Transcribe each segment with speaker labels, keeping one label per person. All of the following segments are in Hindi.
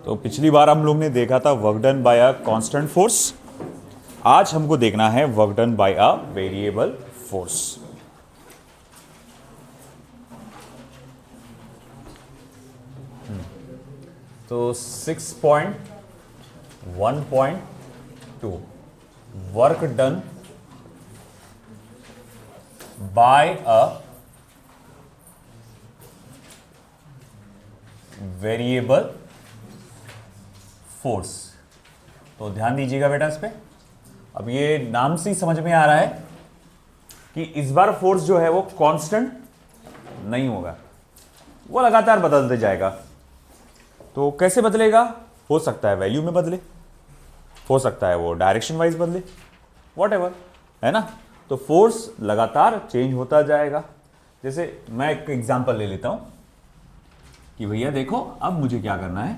Speaker 1: तो पिछली बार हम लोग ने देखा था work done bye a constant force. आज हमको देखना है work done bye a variable force. तो 6.1.2 work done bye a variable force. तो ध्यान दीजिएगा बेटा इस पे। अब ये नाम से ही समझ में आ रहा है कि इस बार फोर्स जो है वो कांस्टेंट नहीं होगा, वो लगातार बदलते जाएगा। तो कैसे बदलेगा? हो सकता है वैल्यू में बदले, हो सकता है वो डायरेक्शन वाइज बदले, व्हाटएवर, है ना। तो फोर्स लगातार चेंज होता जाएगा। जैसे मैं एक एग्जांपल ले लेता हूं कि भैया देखो, अब मुझे क्या करना है,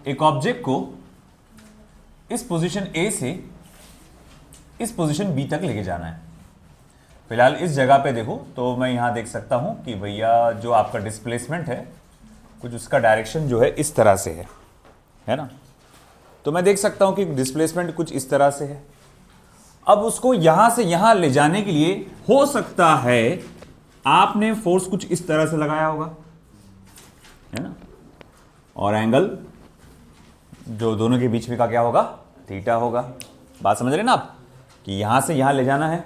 Speaker 1: एक ऑब्जेक्ट को इस पोजीशन ए से इस पोजीशन बी तक लेके जाना है। फिलहाल इस जगह पे देखो तो मैं यहां देख सकता हूं कि भैया जो आपका डिस्प्लेसमेंट है कुछ उसका डायरेक्शन जो है इस तरह से है ना। तो मैं देख सकता हूं कि डिस्प्लेसमेंट कुछ इस तरह से है। अब उसको यहां से यहां ले जाने के लिए हो सकता है आपने फोर्स कुछ इस तरह से लगाया होगा, है ना, और एंगल जो दोनों के बीच में का क्या होगा, थीटा होगा। बात समझ रहे ना आप कि यहां से यहां ले जाना है।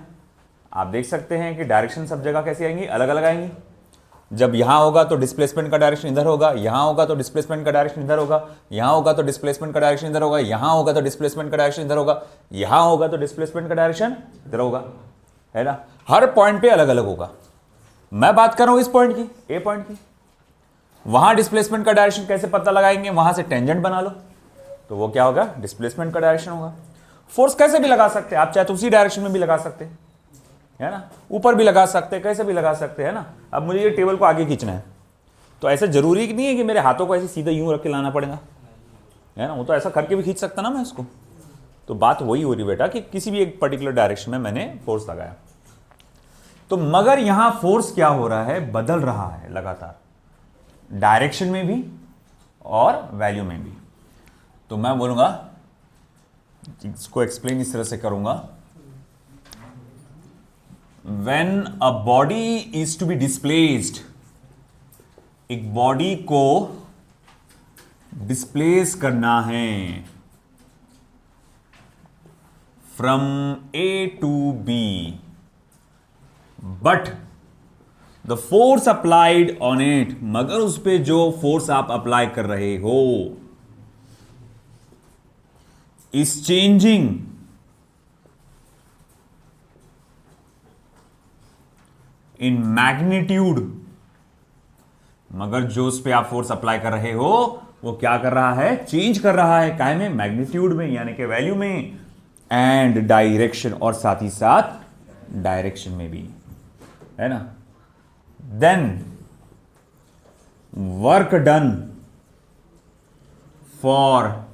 Speaker 1: आप देख सकते हैं कि डायरेक्शन सब जगह कैसी आएंगी, अलग अलग आएंगी। जब यहां होगा तो डिस्प्लेसमेंट का डायरेक्शन इधर होगा, यहां होगा तो डिस्प्लेसमेंट का डायरेक्शन इधर होगा, यहां होगा तो डिस्प्लेसमेंट का डायरेक्शन इधर होगा, यहां होगा तो डिस्प्लेसमेंट का डायरेक्शन इधर होगा, यहां होगा तो डिस्प्लेसमेंट का डायरेक्शन इधर होगा, है ना। हर पॉइंट पे अलग अलग होगा। मैं बात कर रहा हूं इस पॉइंट की, ए पॉइंट की। वहां डिस्प्लेसमेंट का डायरेक्शन कैसे पता लगाएंगे, वहां से टेंजेंट बना लो तो वो क्या होगा, डिस्प्लेसमेंट का डायरेक्शन होगा। फोर्स कैसे भी लगा सकते हैं आप, चाहे तो उसी डायरेक्शन में भी लगा सकते हैं, है ना, ऊपर भी लगा सकते हैं, कैसे भी लगा सकते हैं, है ना। अब मुझे ये टेबल को आगे खींचना है तो ऐसा जरूरी नहीं है कि मेरे हाथों को ऐसे सीधा यूं रख के लाना पड़ेगा, है ना। वो तो ऐसा करके भी खींच सकता ना मैं इसको। तो बात वही हो रही बेटा कि किसी भी एक पर्टिकुलर डायरेक्शन में मैंने फोर्स लगाया। तो मगर यहां फोर्स क्या हो रहा है, बदल रहा है लगातार, डायरेक्शन में भी और वैल्यू में भी। तो मैं बोलूंगा, इसको एक्सप्लेन इस तरह से करूंगा, when a body is to be displaced, एक बॉडी को डिस्प्लेस करना है from A to B, but the force applied on it, मगर उस पे जो फोर्स आप अप्लाई कर रहे हो is changing in magnitude, मगर जो उस पे आप फोर्स अप्लाई कर रहे हो वो क्या कर रहा है, चेंज कर रहा है, काय में, मैग्नीट्यूड में, यानी कि वैल्यू में, एंड डायरेक्शन, और साथ ही साथ डायरेक्शन में भी, है ना। Then work done for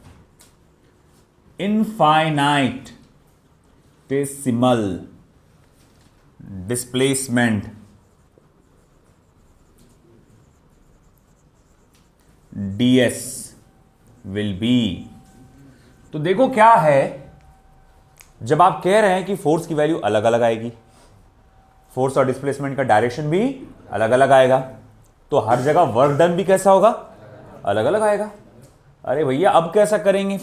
Speaker 1: infinitesimal displacement ds will be। तो देखो क्या है, जब आप कह रहे हैं कि फोर्स की वैल्यू अलग अलग आएगी, फोर्स और डिस्प्लेसमेंट का डायरेक्शन भी अलग अलग आएगा, तो हर जगह वर्क डन भी कैसा होगा, अलग अलग आएगा। अरे भैया अब कैसा करेंगे,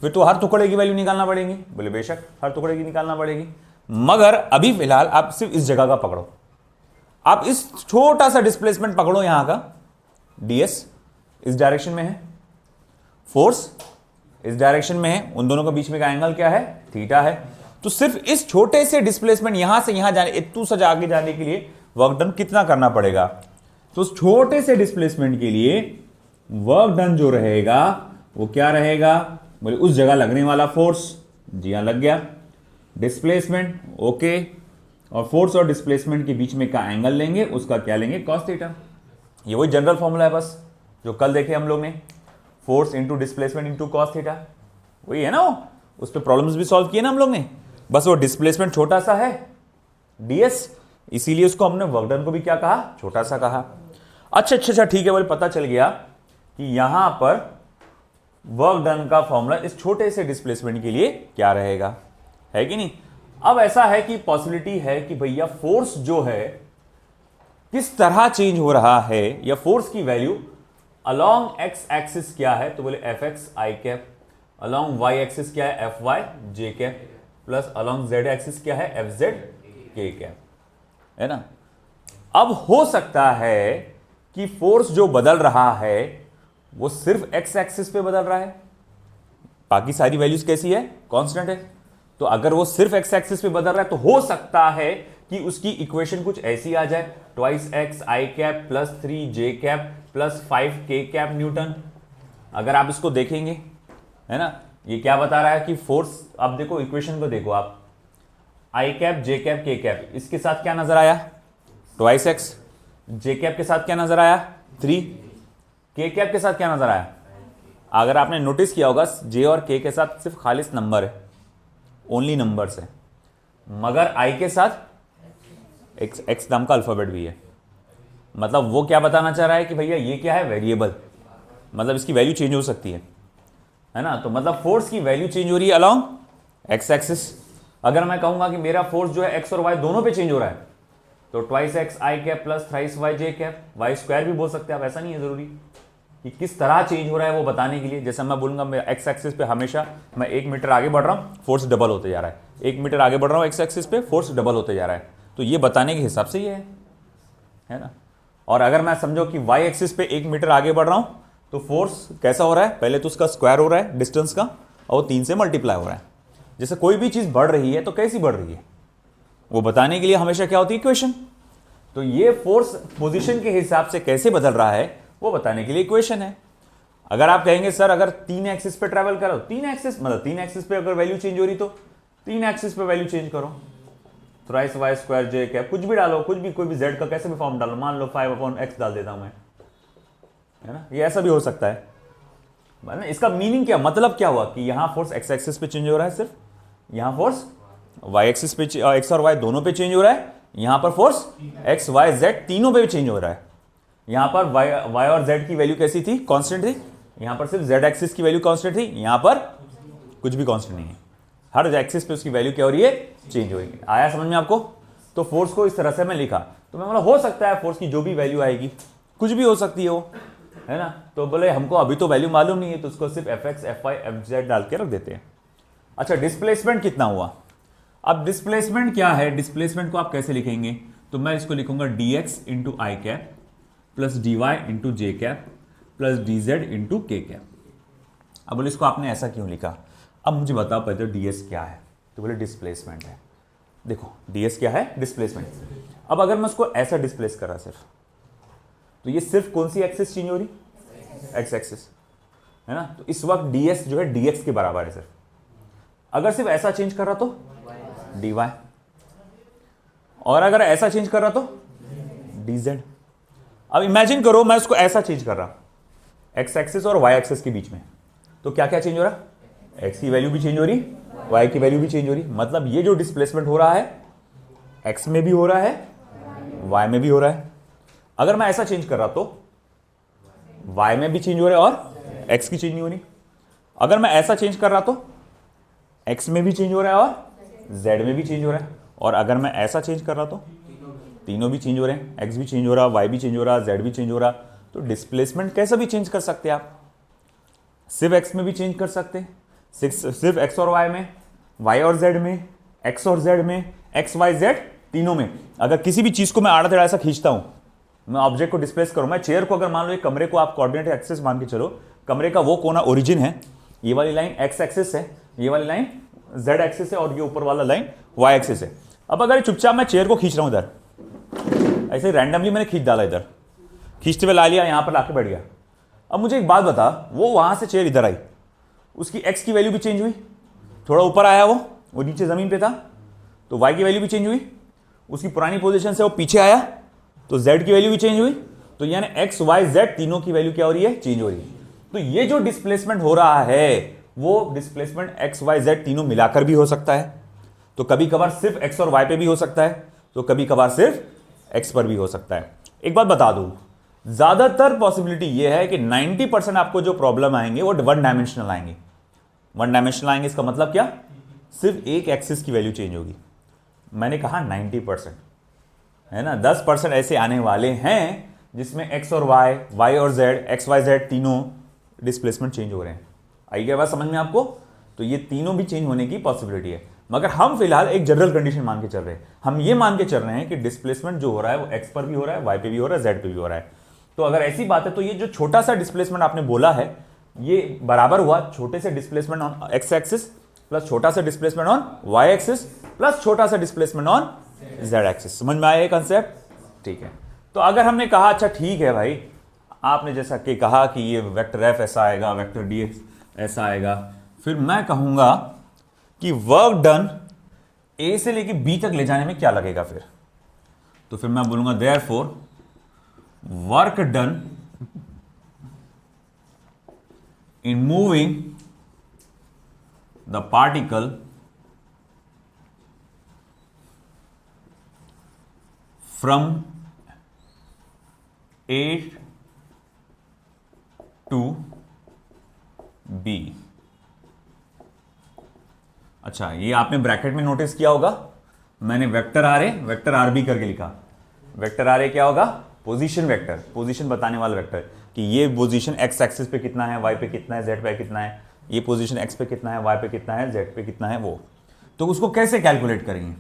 Speaker 1: फिर तो हर टुकड़े की वैल्यू निकालना पड़ेगी। बोले बेशक हर टुकड़े की निकालना पड़ेगी, मगर अभी फिलहाल आप सिर्फ इस जगह का पकड़ो, आप इस छोटा सा डिस्प्लेसमेंट पकड़ो, यहां का ds इस डायरेक्शन में है, फोर्स इस डायरेक्शन में है, उन दोनों के बीच में का एंगल क्या है, थीटा है। तो सिर्फ इस छोटे से डिस्प्लेसमेंट यहां से यहां जाने, इतू से आगे जाने के लिए वर्क डन कितना करना पड़ेगा। तो उस छोटे से डिस्प्लेसमेंट के लिए वर्क डन जो रहेगा वो क्या रहेगा, बोले उस जगह लगने वाला फोर्स, जी हां लग गया, डिस्प्लेसमेंट ओके, और फोर्स और डिस्प्लेसमेंट के बीच में का एंगल लेंगे, उसका क्या लेंगे, कॉस थीटा। ये वही जनरल फॉर्मूला है बस जो कल देखे हम लोग ने, force into displacement into cos theta, वही है ना। वो उस पर प्रॉब्लम्स भी सॉल्व किए ना हम लोग ने, बस वो डिस्प्लेसमेंट छोटा सा है ds, इसीलिए उसको हमने वर्क डन को भी क्या कहा, छोटा सा कहा। अच्छा ठीक है, बोले पता चल गया कि यहां पर वर्क डन का फॉर्मूला इस छोटे से डिस्प्लेसमेंट के लिए क्या रहेगा, है कि नहीं। अब ऐसा है कि पॉसिबिलिटी है कि भैया फोर्स जो है किस तरह चेंज हो रहा है, या फोर्स की वैल्यू अलोंग एक्स एक्सिस क्या है, तो बोले F X I cap, along Y axis क्या है F Y J cap, plus along Z axis क्या है एफ जेड के कैप, है ना। अब हो सकता है कि फोर्स जो बदल रहा है वो सिर्फ एक्स एक्सिस पे बदल रहा है, बाकी सारी वैल्यूज कैसी है, कांस्टेंट है। तो अगर वो सिर्फ एक्स एक्सिस पे बदल रहा है तो हो सकता है कि उसकी इक्वेशन कुछ ऐसी आ जाए, twice x I cap plus 3 J cap plus 5 के कैप न्यूटन। अगर आप इसको देखेंगे, है ना, ये क्या बता रहा है कि फोर्स, अब देखो इक्वेशन को देखो आप, आई कैप जे कैप के कैप, इसके साथ क्या नजर आया, ट्वाइस एक्स, जे कैप के साथ क्या नजर आया 3, के कैप के साथ क्या नजर आया। अगर आपने नोटिस किया होगा जे और के के साथ सिर्फ खालिस नंबर है, ओनली नंबर्स है, मगर आई के साथ एक्स नाम का अल्फाबेट भी है। मतलब वो क्या बताना चाह रहा है कि भैया ये क्या है, वेरिएबल, मतलब इसकी वैल्यू चेंज हो सकती है ना। तो मतलब फोर्स की वैल्यू चेंज हो रही है अलोंग एक्स एक्सिस। अगर मैं कहूंगा कि मेरा फोर्स जो है एक्स और वाई दोनों पे चेंज हो रहा है, तो twice x I cap plus thrice Y J cap, Y square भी बोल सकते हैं आप, ऐसा नहीं है जरूरी कि किस तरह चेंज हो रहा है वो बताने के लिए। जैसे मैं बोलूंगा मैं एक्स एक्सिस पे हमेशा मैं 1 मीटर आगे बढ़ रहा हूं, फोर्स डबल होते जा रहा है, 1 मीटर आगे बढ़ रहा हूं एक्स एक्सिस पे, फोर्स डबल होते जा रहा है, तो ये बताने के हिसाब से ये है ना। और अगर मैं समझो कि वाई एक्सिस पे 1 मीटर आगे बढ़ रहा हूं तो फोर्स कैसा हो रहा है, पहले तो उसका स्क्वायर हो रहा है डिस्टेंस का, और 3 से मल्टीप्लाई हो रहा है। जैसे कोई भी चीज बढ़ रही है तो कैसी बढ़ रही है वो बताने के लिए हमेशा क्या होती है, इक्वेशन। तो ये फोर्स पोजीशन के हिसाब से कैसे बदल रहा है वो बताने के लिए इक्वेशन है। अगर आप कहेंगे सर अगर 3 एक्सिस पे ट्रैवल करो, 3 एक्सिस मतलब 3 एक्सिस पे अगर वैल्यू चेंज हो रही तो 3 एक्सिस पे वैल्यू चेंज करो, थ्राइस वाई स्क्वायर जे कैप, कुछ भी डालो, कुछ भी, कोई भी जेड का कैसे भी फॉर्म डालो, मान लो 5/x डाल देता हूं मैं, है ना। ये ऐसा भी हो सकता है। इसका मीनिंग क्या, मतलब क्या हुआ कि यहां फोर्स एक्स एक्सिस पे चेंज हो रहा है सिर्फ, यहां फोर्स वाई एक्सिस पे, एक्स और वाई दोनों पे चेंज हो रहा है, यहां पर फोर्स एक्स वाई जेड तीनों पे भी चेंज हो रहा है। यहां पर वाई और जेड की वैल्यू कैसी थी, कांस्टेंट थी, यहां पर सिर्फ जेड एक्सिस की वैल्यू कांस्टेंट थी, यहां पर कुछ भी कांस्टेंट नहीं है, हर एक्सिस पे उसकी वैल्यू क्या हो रही है, चेंज हो रही है। आया समझ में आपको। तो फोर्स को इस तरह से मैं लिखा, तो मैं बोला हो सकता है फोर्स की जो भी वैल्यू आएगी कुछ भी हो सकती है वो, है ना। तो बोले हमको अभी तो वैल्यू मालूम नहीं है, तो उसको सिर्फ F X F Y F Z डाल के रख देते हैं। अच्छा, डिस्प्लेसमेंट कितना हुआ। अब डिस्प्लेसमेंट क्या है, डिस्प्लेसमेंट को आप कैसे लिखेंगे, तो मैं इसको लिखूंगा D X into I cap plus D Y into J cap plus D Z into K cap. अब बोले इसको आपने ऐसा क्यों लिखा। अब मुझे बताओ पहले तो डी एस क्या है, तो बोले डिस्प्लेसमेंट है। देखो डी एस क्या है, डिस्प्लेसमेंट। अब अगर मैं उसको ऐसा डिस्प्लेस कर रहा सिर्फ, तो ये सिर्फ कौन सी एक्सिस चेंज हो रही, एक्स एक्सिस, है ना। तो इस वक्त डी एस जो है डी एक्स के बराबर है सिर्फ। अगर सिर्फ ऐसा चेंज कर रहा तो डी वाई, और अगर ऐसा चेंज कर रहा तो डी जेड। अब इमेजिन करो मैं उसको ऐसा चेंज कर रहा, एक्स एक्सिस और वाई एक्सिस के बीच में, तो क्या क्या चेंज हो रहा, एक्स की वैल्यू भी चेंज हो रही, वाई की वैल्यू भी चेंज हो रही। मतलब ये जो डिस्प्लेसमेंट हो रहा है एक्स में भी हो रहा है, वाई में भी हो रहा है। अगर मैं ऐसा चेंज कर रहा तो वाई में भी चेंज हो रहा है और एक्स की चेंज नहीं हो रही। अगर मैं ऐसा चेंज कर रहा तो एक्स में भी चेंज हो रहा है और जेड में भी चेंज हो रहा है। और अगर मैं ऐसा चेंज कर रहा तो तीनों भी चेंज हो रहे हैं, एक्स भी चेंज हो रहा, वाई भी चेंज हो रहा, जेड भी चेंज हो रहा। तो डिस्प्लेसमेंट कैसा भी चेंज कर सकते हैं आप, सिर्फ एक्स में भी चेंज कर सकते हैं, सिर्फ एक्स और वाई में, वाई और जेड में, एक्स और जेड में, एक्स वाई जेड तीनों में। अगर किसी भी चीज को मैं आड़ा टेढ़ा ऐसा खींचता हूं, मैं ऑब्जेक्ट को डिस्प्लेस करूं, मैं चेयर को अगर मान लो एक कमरे को आप कोऑर्डिनेट एक्सिस मान के चलो, कमरे का वो कोना ओरिजिन है, ये वाली लाइन एक्स एक्सिस है, ये वाली लाइन जेड एक्सिस है, और ये ऊपर वाला लाइन वाई एक्सिस है। अब अगर चुपचाप मैं चेयर को खींच रहा हूं इधर, ऐसे रैंडमली मैंने खींच डाला, इधर खींचते हुए ला लिया, यहां पर लाके बैठ गया। अब मुझे एक बात बता, वो वहां से चेयर इधर आई, उसकी एक्स की वैल्यू भी चेंज हुई, थोड़ा ऊपर आया वो नीचे जमीन पे था, तो वाई की वैल्यू भी चेंज हुई, उसकी पुरानी पोजीशन से वो पीछे आया तो जेड की वैल्यू भी चेंज हुई। तो यानी एक्स वाई जेड तीनों की वैल्यू क्या हो रही है, चेंज हो रही है। तो ये जो डिस्प्लेसमेंट हो रहा है वो डिस्प्लेसमेंट एक्स वाई जेड तीनों मिलाकर भी हो सकता है। तो कभी कभार सिर्फ एक्स और वाई पे भी हो सकता है, तो कभी कभार सिर्फ एक्स पर भी हो सकता है। एक बात बता दूं, ज्यादातर पॉसिबिलिटी ये है कि 90% आपको जो प्रॉब्लम आएंगे वो वन डायमेंशनल आएंगे। वन डायमेंशनल आएंगे, इसका मतलब क्या, सिर्फ एक एक्सिस की वैल्यू चेंज होगी। मैंने कहा 90%, है ना। 10% ऐसे आने वाले हैं जिसमें एक्स और वाई और जेड, एक्स वाई जेड तीनों डिस्प्लेसमेंट चेंज हो रहे हैं। आई क्या बात समझ में आपको? तो ये तीनों भी चेंज होने की पॉसिबिलिटी है, मगर हम फिलहाल एक जनरल कंडीशन मान के चल रहे हैं। हम ये मान के चल रहे हैं कि डिस्प्लेसमेंट जो हो रहा है वो एक्स पर भी हो रहा है, वाई पे भी हो रहा है, जेड पे भी हो रहा है। तो अगर ऐसी बात है तो ये जो छोटा सा डिस्प्लेसमेंट आपने बोला है ये बराबर हुआ छोटे से displacement on X axis plus छोटा सा displacement on Y axis plus छोटा सा डिस्प्लेसमेंट ऑन जेड एक्सिस। समझ में आया ये कंसेप्ट? ठीक है। तो अगर हमने कहा अच्छा ठीक है भाई, आपने जैसा कि कहा कि ये वेक्टर एफ ऐसा आएगा, वेक्टर डी एक्स ऐसा आएगा, फिर मैं कहूंगा कि वर्क डन ए से लेके बी तक ले जाने में क्या लगेगा फिर? तो फिर मैं बोलूंगा therefore work done in moving the particle from A to B। अच्छा, ये आपने ब्रैकेट में नोटिस किया होगा, मैंने vector R A vector R B करके लिखा। वेक्टर आर ए क्या होगा? पोजीशन वेक्टर, पोजीशन बताने वाला वेक्टर, कि ये पोजीशन एक्स एक्सिस पे कितना है, वाई पे कितना है, जेड पे कितना है, ये पोजीशन एक्स पे कितना है, वाई पे कितना है, जेड पे कितना है, वो तो उसको कैसे कैलकुलेट करेंगे?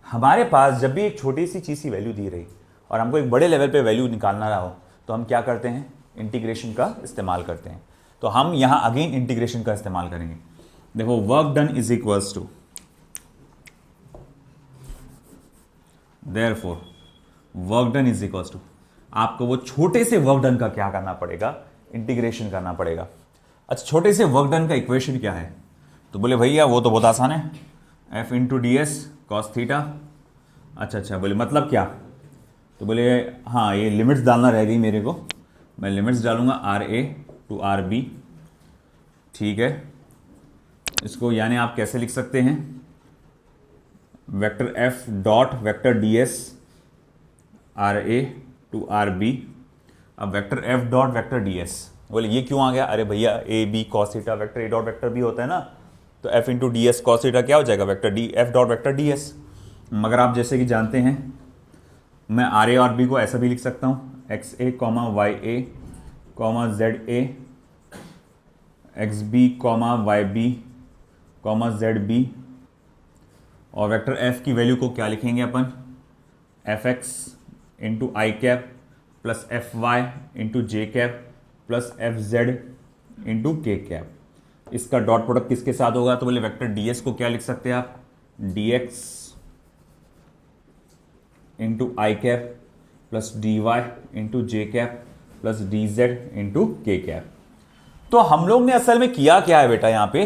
Speaker 1: हमारे पास जब भी एक छोटी सी चीज़ की वैल्यू दी रही और हमको एक बड़े लेवल पे वैल्यू निकालना रहा हो तो हम क्या करते हैं? इंटीग्रेशन का इस्तेमाल करते हैं। तो हम यहाँ अगेन इंटीग्रेशन का इस्तेमाल करेंगे। देखो, work done is equals to, therefore work done is equals to, आपको वो छोटे से वर्क डन का क्या करना पड़ेगा? इंटीग्रेशन करना पड़ेगा। अच्छा, छोटे से वर्क डन का इक्वेशन क्या है? तो बोले भैया वो तो बहुत आसान है, F into D S cos theta. अच्छा, बोले मतलब क्या? तो बोले हाँ, ये लिमिट्स डालना रह गई मेरे को, मैं लिमिट्स डालूंगा R A to R B. ठीक है, इसको यानी आप कैसे लिख सकते हैं? Vector F dot vector D S R A to R B. अब vector F dot vector D S, बोले ये क्यों आ गया? अरे भैया A B cos theta, vector A dot vector B होता है ना, तो F into D S cos theta क्या हो जाएगा? Vector D F dot vector D S. मगर आप जैसे कि जानते हैं मैं आर ए और बी को ऐसा भी लिख सकता हूँ, X A comma Y A comma Z A, X B comma Y B comma Z B, और वेक्टर एफ की वैल्यू को क्या लिखेंगे अपन? F X into I cap plus F Y into J cap plus F Z into K cap. इसका डॉट प्रोडक्ट किसके साथ होगा? तो बोले वेक्टर डी एस को क्या लिख सकते हैं आप? D X into I cap plus D Y into J cap plus D Z into K cap. तो हम लोग ने असल में किया क्या है बेटा? यहां पे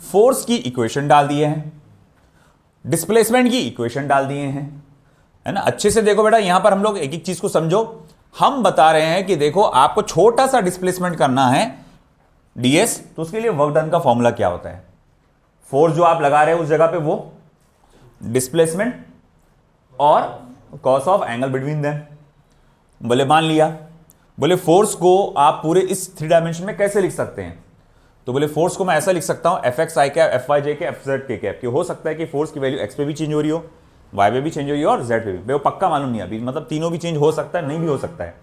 Speaker 1: फोर्स की इक्वेशन डाल दिए हैं, डिस्प्लेसमेंट की इक्वेशन डाल दिए हैं, है ना। अच्छे से देखो बेटा, यहां पर हम लोग एक एक चीज को समझो। हम बता रहे हैं कि देखो, आपको छोटा सा डिस्प्लेसमेंट करना है डीएस, तो उसके लिए वर्क डन का फॉर्मूला क्या होता है? फोर्स जो आप लगा रहे हैं उस जगह पे वो डिस्प्लेसमेंट और cos of angle between them. बोले मान लिया, बोले फोर्स को आप पूरे इस 3 डायमेंशन में कैसे लिख सकते हैं? तो बोले फोर्स को मैं ऐसा लिख सकता हूं, F X I cap F Y जे के एफ जेड के कैप, कि हो सकता है कि फोर्स की वैल्यू एक्स पे भी चेंज हो रही हो, वाई पे भी चेंज हो रही हो और जेड पे भी। वो पक्का मालूम नहीं अभी, मतलब तीनों भी चेंज हो सकता है, नहीं भी हो सकता है,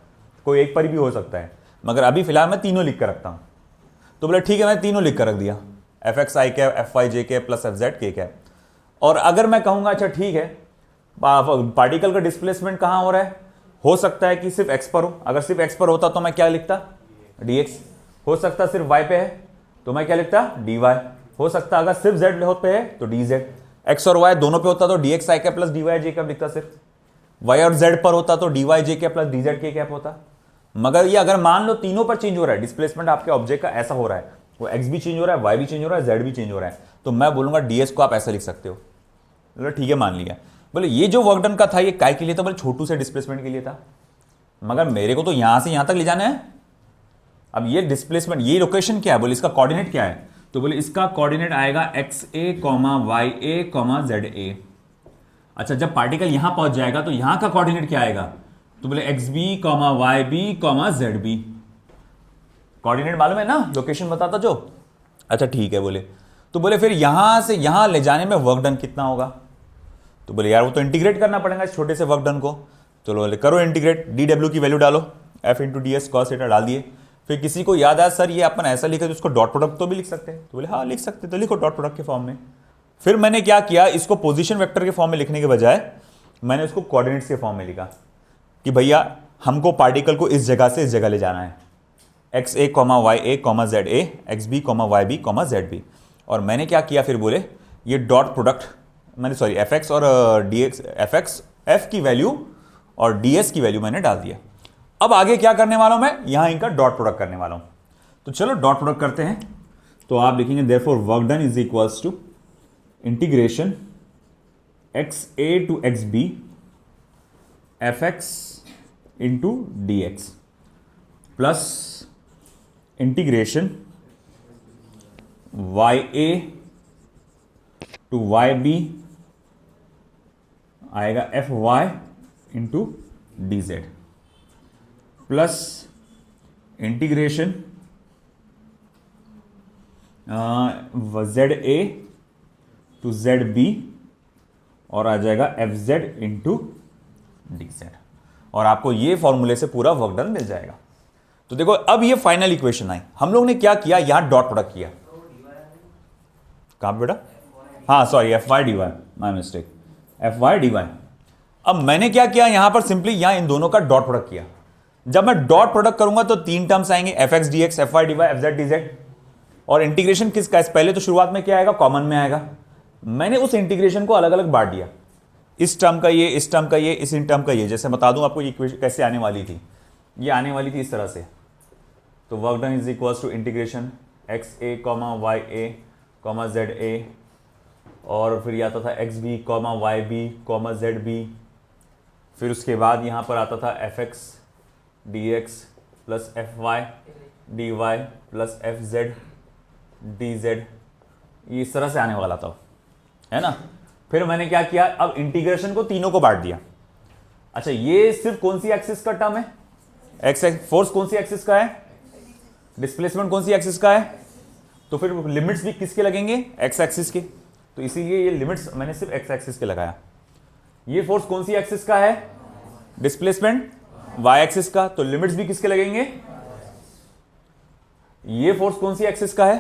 Speaker 1: कोई एक पर भी हो सकता है, मगर अभी फिलहाल मैं तीनों लिख कर रखता हूं। तो बोले ठीक है, मैं तीनों लिख कर रख दिया, F X I cap F Y जे के plus F Z K cap. और अगर मैं कहूंगा अच्छा ठीक है, पार्टिकल का डिस्प्लेसमेंट कहां हो रहा है? हो सकता है कि सिर्फ एक्स पर हो, अगर सिर्फ एक्स पर होता तो मैं क्या लिखता? D x. हो सकता सिर्फ वाई पे है तो मैं क्या लिखता? D Y. हो सकता अगर सिर्फ जेड पे है तो डी जेड। एक्स और वाई दोनों पे होता तो D X I cap plus D Y J cap लिखता सिर्फ। वाई और जेड पर होता तो D Y J cap plus D Z K cap होता। मगर ये अगर मान लो तीनों पर चेंज हो रहा है डिस्प्लेसमेंट, आपके ऑब्जेक्ट का ऐसा हो रहा है, वो एक्स भी चेंज हो रहा है, वाई भी चेंज हो रहा है, जेड भी चेंज हो रहा है, तो मैं बोलूंगा डीएस को आप ऐसा लिख सकते हो। ठीक है, मान लिया। बोले ये जो वर्क डन का था ये काय के लिए था? बोले छोटू से डिस्प्लेसमेंट के लिए था, मगर मेरे को तो यहां से यहां तक ले जाना है। अब ये डिस्प्लेसमेंट, ये लोकेशन क्या है? बोले इसका कोऑर्डिनेट क्या है? तो बोले इसका कोऑर्डिनेट आएगा X A comma Y A comma Z A. अच्छा, जब पार्टिकल यहां पहुंच जाएगा तो यहां का कोऑर्डिनेट क्या आएगा? तो बोले X B comma Y B comma Z B, coordinate मालूम है ना, लोकेशन बताता जो। अच्छा ठीक है बोले, तो बोले फिर यहां से यहां ले जाने में वर्क डन कितना होगा, तो बोले यार वो तो इंटीग्रेट करना पड़ेगा इस छोटे से वर्क डन को। चलो बोले करो इंटीग्रेट, डी डब्ल्यू की वैल्यू डालो, F into D S cos theta डाल दिए। फिर किसी को याद आया सर ये अपन ऐसा लिखा तो उसको डॉट प्रोडक्ट तो भी लिख सकते हैं, तो बोले हाँ लिख सकते, तो लिखो डॉट प्रोडक्ट के फॉर्म में। फिर मैंने क्या किया, इसको पोजीशन वेक्टर के फॉर्म में लिखने के बजाय मैंने उसको कोऑर्डिनेट्स के फॉर्म में लिखा कि भैया हमको पार्टिकल को इस जगह से इस जगह ले जाना है, X A comma Y A comma Z A, X B comma Y B comma Z B. और मैंने क्या किया फिर बोले ये डॉट प्रोडक्ट मैंने सॉरी एफ एक्स और D X, F X F की वैल्यू और डी एस की वैल्यू मैंने डाल दिया। अब आगे क्या करने वाला हूं मैं, यहां इनका डॉट प्रोडक्ट करने वाला हूं। तो चलो डॉट प्रोडक्ट करते हैं। तो आप लिखेंगे therefore work done is equals to integration X A to X B F X into D X plus integration Y A to Y B आएगा F Y into D Z plus integration Z A to Z B और आ जाएगा F Z into D Z, और आपको ये फॉर्मूले से पूरा वर्क डन मिल जाएगा। तो देखो अब ये फाइनल इक्वेशन आई, हम लोग ने क्या किया, यहां डॉट प्रोडक्ट किया, कहां पे बेटा, हाँ sorry F Y D Y, my mistake, F Y D Y. अब मैंने क्या किया, यहां पर सिंपली यहां इन दोनों का डॉट प्रोडक्ट किया। जब मैं डॉट प्रोडक्ट करूंगा तो तीन टर्म्स आएंगे, F X D X, F Y D Y, F Z D Z. और इंटीग्रेशन किसका, पहले तो शुरुआत में क्या आएगा, कॉमन में आएगा। मैंने उस इंटीग्रेशन को अलग अलग बांट दिया, इस टर्म का ये, इस टर्म का ये, इस टर्म का ये। जैसे बता दूं आपको ये इक्वेशन कैसे आने वाली थी, ये आने वाली थी इस तरह से। तो work done is equals to integration X A comma Y A comma Z A, और फिर ये आता था X B comma Y B comma Z B. फिर उसके बाद यहाँ पर आता था F X D X plus F Y D Y plus F Z D Z, ये इस तरह से आने वाला था, है ना। फिर मैंने क्या किया, अब इंटीग्रेशन को तीनों को बांट दिया। अच्छा ये सिर्फ कौन सी एक्सिस का टर्म है, एक्स एक्स, फोर्स कौन सी एक्सिस का है, डिस्प्लेसमेंट कौन सी एक्सिस का है, तो फिर लिमिट्स भी किसके लगेंगे, एक्स एक्सिस के। तो इसीलिए ये लिमिट्स मैंने सिर्फ एक्स एक्सिस के लगाया। ये फोर्स कौन सी एक्सिस का है, डिस्प्लेसमेंट वाई एक्सिस का, तो लिमिट्स भी किसके लगेंगे, ये फोर्स कौन सी एक्सिस का है,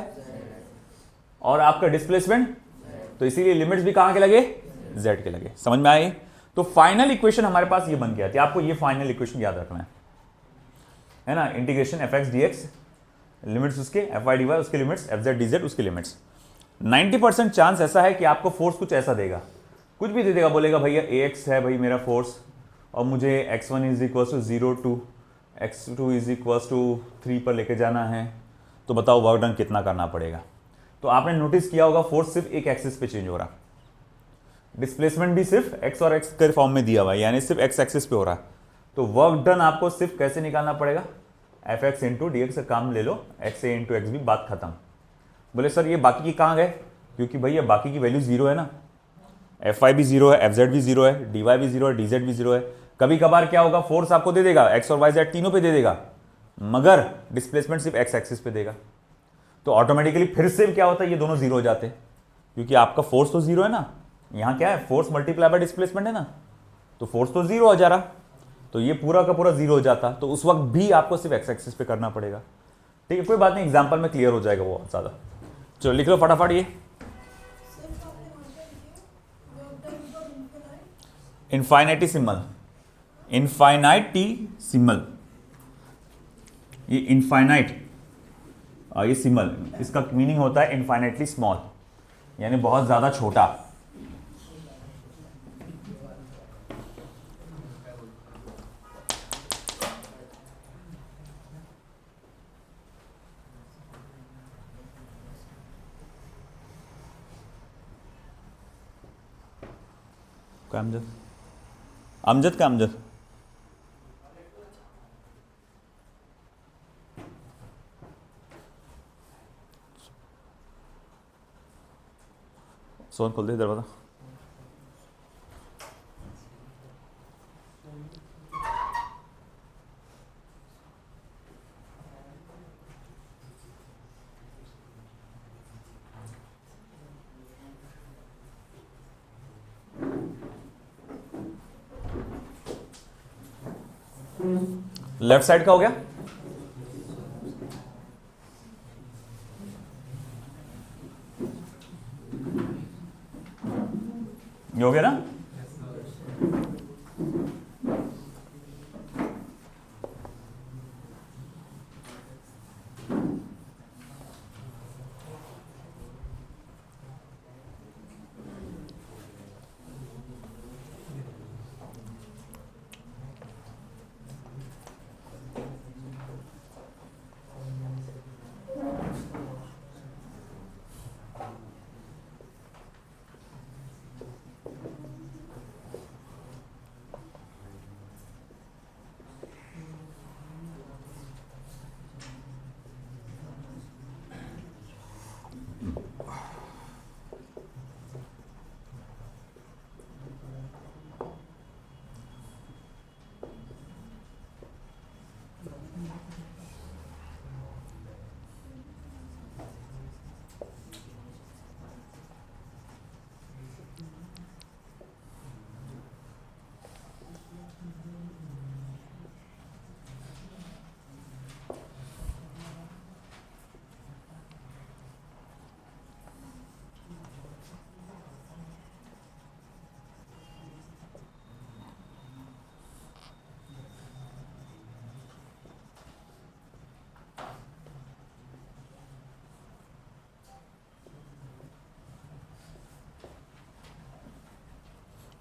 Speaker 1: और आपका डिस्प्लेसमेंट, तो इसीलिए लिमिट्स भी कहां के लगे, जेड के लगे। समझ में आए। तो फाइनल इक्वेशन हमारे पास ये बन गया था, आपको ये फाइनल इक्वेशन याद रखना है ना। Integration F X D x, limits उसके, एफ वाई डी वाई उसके limits, F Z D Z उसके लिमिट्स। 90% चांस ऐसा है कि आपको फोर्स कुछ ऐसा देगा, कुछ भी दे देगा, बोलेगा भैया ए एक्स है भाई मेरा फोर्स, और मुझे x1 is equal to 0 to x2 is equal to 3 पर लेके जाना है, तो बताओ वर्क डन कितना करना पड़ेगा। तो आपने नोटिस किया होगा फोर्स सिर्फ एक एक्सिस पे चेंज हो रहा, डिस्प्लेसमेंट भी सिर्फ x और x के फॉर्म में दिया हुआ है, यानी सिर्फ x एक्सिस पे हो रहा है। तो वर्क डन आपको सिर्फ कैसे निकालना पड़ेगा, F X into D x का काम ले लो, एक्स ए इंटू एक्स बी, बात खत्म। बोले सर ये बाकी की कहाँ गए, क्योंकि भैया बाकी की वैल्यू जीरो है ना, एफ वाई भी जीरो है, एफ जेड भी जीरो है, डी वाई भी जीरो है, डी जेड भी जीरो है। कभी कभार क्या होगा, फोर्स आपको दे देगा एक्स और वाई जेड तीनों पे दे देगा, मगर डिस्प्लेसमेंट सिर्फ एक्स एक्सिस पे देगा। तो ऑटोमेटिकली फिर से क्या होता है, ये दोनों जीरो हो जाते हैं, क्योंकि आपका फोर्स तो जीरो है ना, यहाँ क्या है फोर्स मल्टीप्लाई बाय डिस्प्लेसमेंट है ना, तो फोर्स तो जीरो हो जा रहा, तो ये पूरा का पूरा जीरो हो जाता। तो उस वक्त भी आपको सिर्फ एक्स एक्सिस पे करना पड़ेगा। ठीक है, कोई बात नहीं, एग्जाम्पल में क्लियर हो जाएगा वो ज़्यादा। चलो लिख लो फटाफट ये इनफाइनाइटिसिमल, इनफाइनाइटिसिमल, ये इनफाइनाइट, ये सिमल, इसका मीनिंग होता है इनफाइनाइटली स्मॉल, यानी बहुत ज्यादा छोटा। क्या अमजद, अमजद का अमजद, सोन खोल दे दरवाजा। लेफ्ट साइड का हो गया, ये हो गया ना।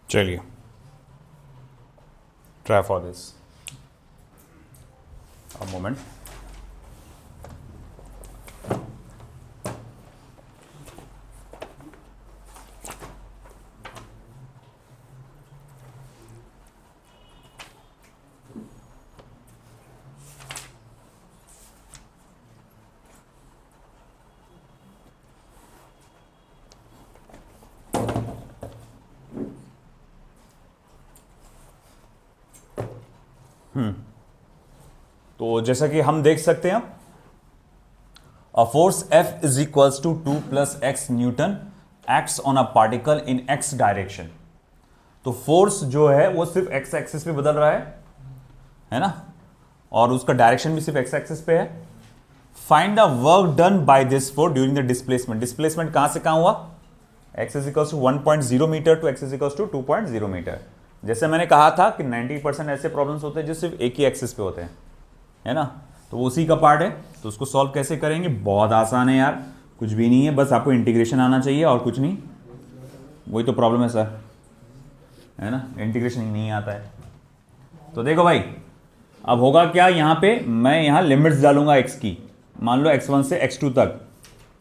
Speaker 1: चलिए, try for this a moment. तो जैसा कि हम देख सकते हैं, a force F is equals to 2 plus X newton acts on a particle in X direction. तो फोर्स जो है वो सिर्फ एक्स एक्सिस पे बदल रहा है ना, और उसका डायरेक्शन भी सिर्फ एक्स एक्सिस पे है। Find the work done by this force during the displacement. Displacement कहां से कहां हुआ, x is equals to 1.0 metre to x is equals to 2.0 metre. जैसे मैंने कहा था कि 90% ऐसे प्रॉब्लम्स होते हैं जो सिर्फ एक ही एक्सिस पे होते हैं, है ना, तो उसी का पार्ट है। तो उसको सॉल्व कैसे करेंगे, बहुत आसान है यार, कुछ भी नहीं है, बस आपको इंटीग्रेशन आना चाहिए और कुछ नहीं। वही तो प्रॉब्लम है सर, है ना, इंटीग्रेशन ही नहीं आता है। तो देखो भाई, अब होगा क्या, यहां पे मैं यहां लिमिट्स डालूंगा x की, मान लो x1 से x2 तक,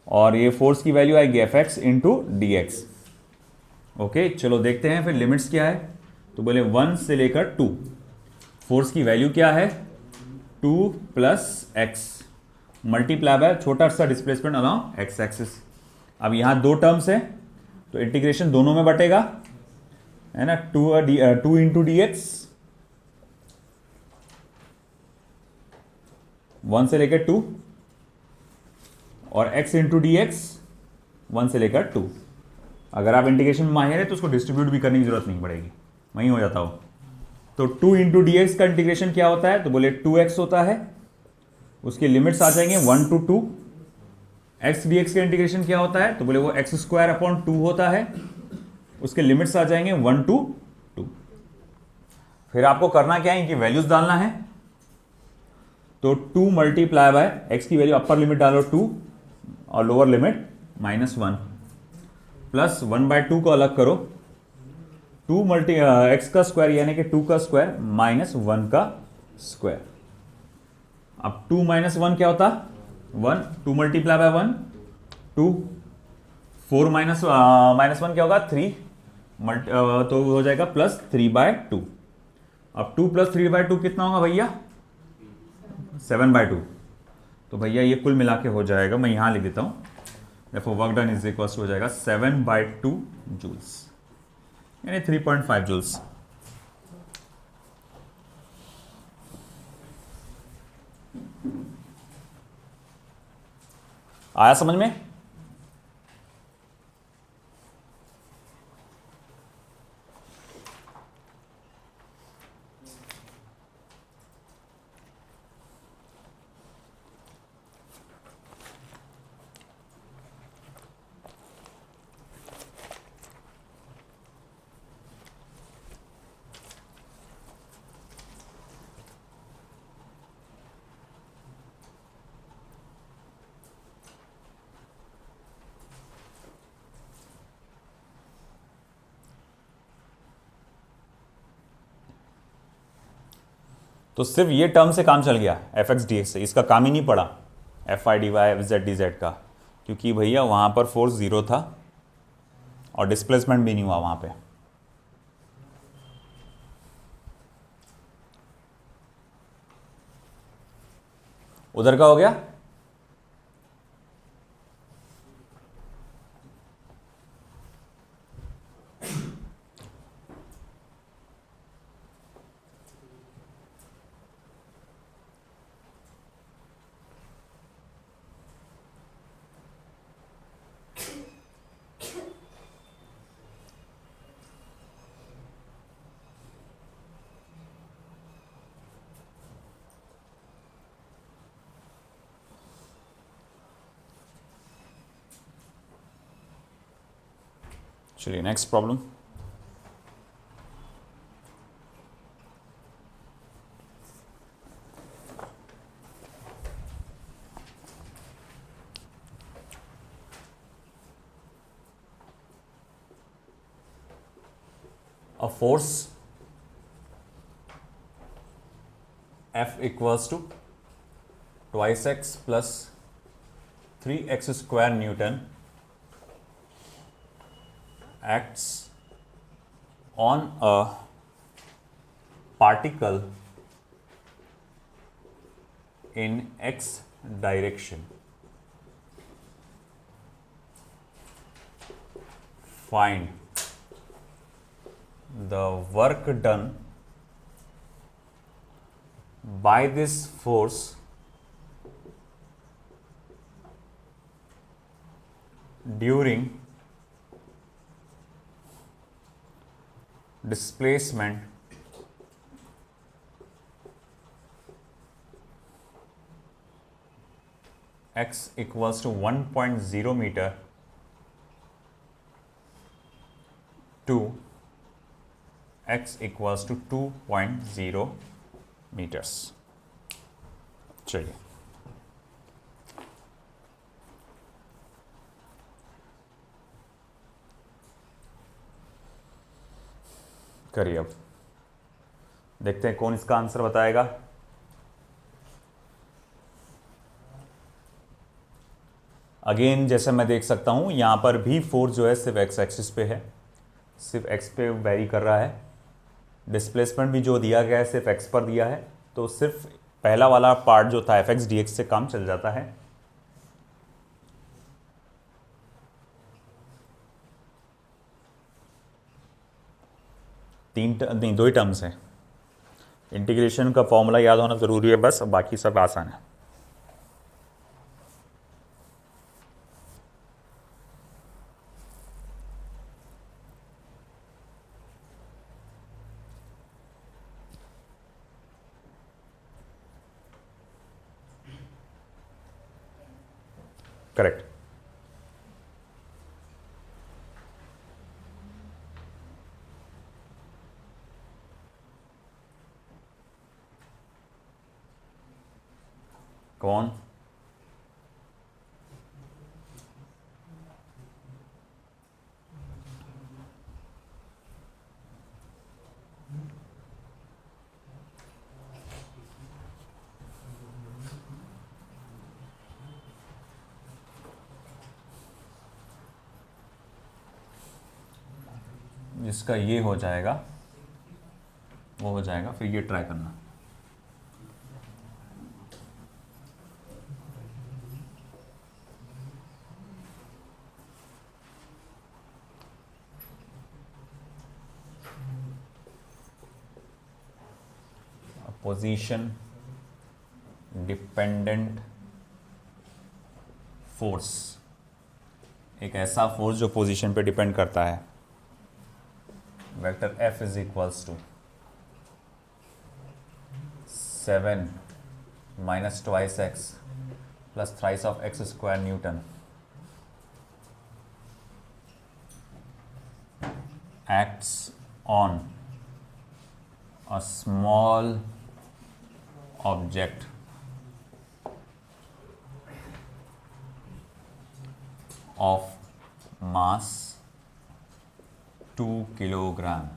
Speaker 1: और ये फोर्स की वैल्यू आएगी fx into D x. Okay, चलो देखते हैं फिर लिमिट्स क्या है। तो बोले 1 से लेकर 2, फोर्स की वैल्यू क्या है 2 प्लस एक्स मल्टीप्लाई बाय छोटा सा डिस्प्लेसमेंट अलॉन्ग एक्स एक्सिस। अब यहां दो टर्म्स है तो इंटीग्रेशन दोनों में बटेगा, है ना, 2 इंटू डी एक्स 1 से लेकर 2, और x इंटू डी एक्स 1 से लेकर 2। अगर आप इंटीग्रेशन में माहिर है तो उसको डिस्ट्रीब्यूट भी करने की जरूरत नहीं पड़ेगी, वहीं हो जाता हो। तो 2 इंटू डी एक्स का इंटीग्रेशन क्या होता है, तो बोले 2x होता है, उसके लिमिट्स आ जाएंगे 1 to 2। x डी एक्स का इंटीग्रेशन क्या होता है, तो बोले वो एक्स स्क्वायर अपॉन 2 होता है, उसके लिमिट्स आ जाएंगे 1 to 2। फिर आपको करना क्या है, इनकी वैल्यूज डालना है। तो 2 मल्टीप्लाई बाय एक्स की वैल्यू अपर लिमिट डालो 2 और लोअर लिमिट -1, प्लस 1/2 को अलग करो, 2 मल्टी एक्स का स्क्वायर यानी कि 2 का स्क्वायर माइनस 1 का स्क्वायर। अब 2 - 1 क्या होता, 1, 2 मल्टीप्लाई बाय 1 2, 4 माइनस 1 क्या होगा 3, तो हो जाएगा +3/2। अब 2 + 3/2 कितना होगा भैया, 7/2। तो भैया ये कुल मिला के हो जाएगा, मैं यहां लिख देता हूं, देखो वर्क डन इज इक्वल हो जाएगा 7/2 जूल्स, यानी 3.5 जूल्स। आया समझ में। तो सिर्फ ये टर्म से काम चल गया एफ एक्स डी एक्स से, इसका काम ही नहीं पड़ा F I D Y F Z D Z का, क्योंकि भैया वहाँ पर फोर्स ज़ीरो था और डिस्प्लेसमेंट भी नहीं हुआ वहाँ पे। उधर का हो गया। चलिए next problem. A force F equals to twice x plus 3x square Newton acts on a particle in x direction. Find the work done by this force during displacement x equals to 1.0 meter to x equals to 2.0 meters। चलिए करिए, अब देखते हैं कौन इसका आंसर बताएगा। अगेन जैसे मैं देख सकता हूं यहां पर भी फोर्स जो है सिर्फ एक्स एक्सिस पे है, सिर्फ एक्स पे वेरी कर रहा है। डिस्प्लेसमेंट भी जो दिया गया है सिर्फ एक्स पर दिया है, तो सिर्फ पहला वाला पार्ट जो था एफ एक्स डी एक्स से काम चल जाता है। नहीं, दो ही टर्म्स हैं। इंटीग्रेशन का फॉर्मूला याद होना ज़रूरी है बस, बाकी सब आसान है। करेक्ट। कौन? जिसका ये हो जाएगा वो हो जाएगा, फिर ये ट्राई करना। पोजीशन डिपेंडेंट फोर्स, एक ऐसा फोर्स जो पोजीशन पे डिपेंड करता है। Vector F is equals to 7 minus twice X plus thrice of X square newton acts on a small object of mass 2 kilogram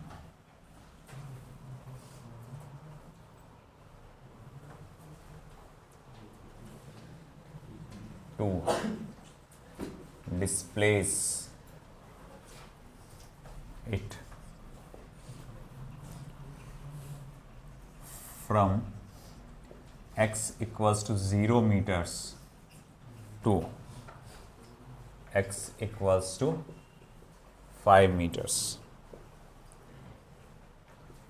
Speaker 1: to displace it from x equals to 0 meters to x equals to 5 meters.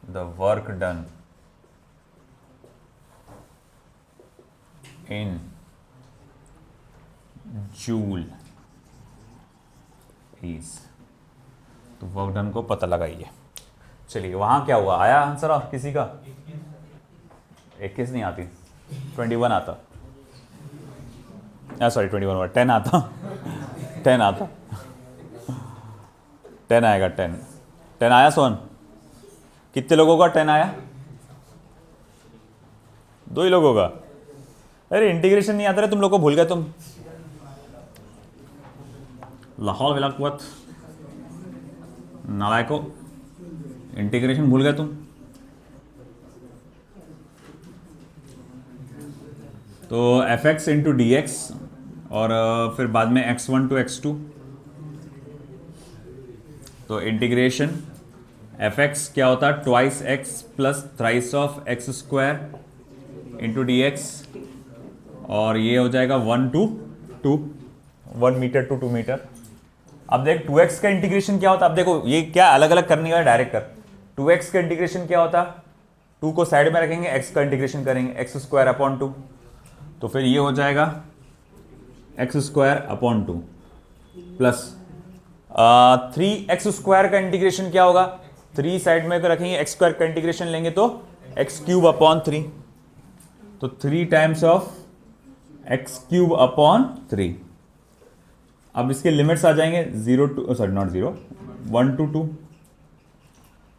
Speaker 1: The work done in joule is, तो वर्क डन को पता लगाइए। चलिए वहां क्या हुआ, आया आंसर आप किसी का? 21 नहीं आती, 21 आता, सॉरी 21 10 आता 10 आता 10 आएगा। 10 आया सोन? कितने लोगों का 10 आया? 2 ही लोगों का। अरे इंटीग्रेशन नहीं आता रहे तुम लोग को, भूल गए तुम। लाहौल विला कुव्वत नालायको, इंटीग्रेशन भूल गए तुम। तो F X into D x और फिर बाद में x1 टू x2, तो इंटीग्रेशन एफ एक्स क्या होता है? Twice X plus thrice of X square into D x, और ये हो जाएगा 1 टू 2, 1 मीटर टू 2 मीटर। अब देख 2x का इंटीग्रेशन क्या होता है? अब देखो ये क्या अलग अलग करने का, डायरेक्ट कर। 2x का इंटीग्रेशन क्या होता है? 2 को साइड में रखेंगे, x का इंटीग्रेशन करेंगे, एक्स स्क्वायर अपॉन 2, तो फिर ये हो जाएगा x square upon 2 plus 3x square का इंटीग्रेशन क्या होगा? 3 साइड में रखेंगे, एक्स स्क्वायर का इंटीग्रेशन लेंगे तो एक्स क्यूब अपॉन 3, तो 3 times of x cube upon 3। अब इसके लिमिट्स आ जाएंगे 0 टू, सॉरी नॉट 0, 1 टू 2,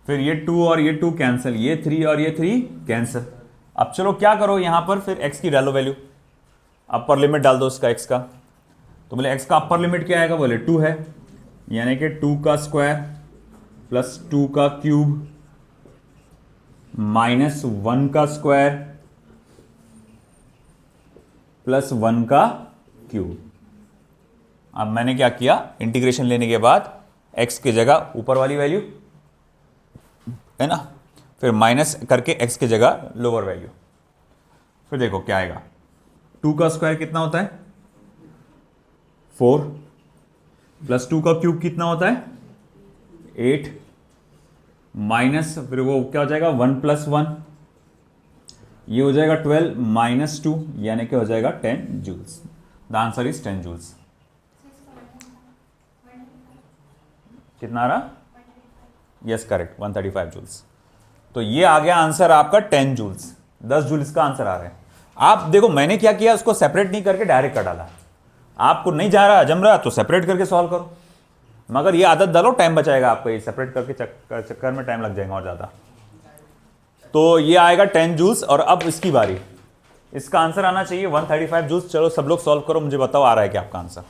Speaker 1: फिर ये 2 और ये 2 कैंसिल, ये 3 और ये 3 कैंसिल। अब चलो क्या करो यहां पर, फिर x की डालो वैल्यू, अपर लिमिट डाल दो इसका x का। तो बोले x का अपर लिमिट क्या आएगा? बोले 2 है, यानी कि 2 का स्क्वायर प्लस 2 का क्यूब माइनस 1 का स्क्वायर प्लस 1 का क्यूब। अब मैंने क्या किया, इंटीग्रेशन लेने के बाद x की जगह ऊपर वाली वैल्यू है ना, फिर माइनस करके x की जगह लोअर वैल्यू। फिर देखो क्या आएगा, 2 का स्क्वायर कितना होता है? 4 प्लस 2 का क्यूब कितना होता है? 8 माइनस फिर वो क्या हो जाएगा 1 प्लस 1, ये हो जाएगा 12 माइनस 2, यानी कि हो जाएगा 10 joules. The answer is 10 joules. कितना आ रहा? Yes correct, 135 joules. तो ये आ गया आंसर आपका 10 जूल्स, 10 जूल्स का आंसर आ रहा है। आप देखो मैंने क्या किया, उसको सेपरेट नहीं करके डायरेक्ट कर डाला। आपको नहीं जा रहा, जम रहा, तो सेपरेट करके सॉल्व करो, मगर ये आदत डालो, टाइम बचाएगा आपको। ये सेपरेट करके चक्कर में टाइम लग जाएगा और ज्यादा। तो ये आएगा 10 जूल्स। और अब इसकी बारी, इसका आंसर आना चाहिए 135 जूल्स। चलो सब लोग सॉल्व करो, मुझे बताओ आ रहा है क्या आपका आंसर।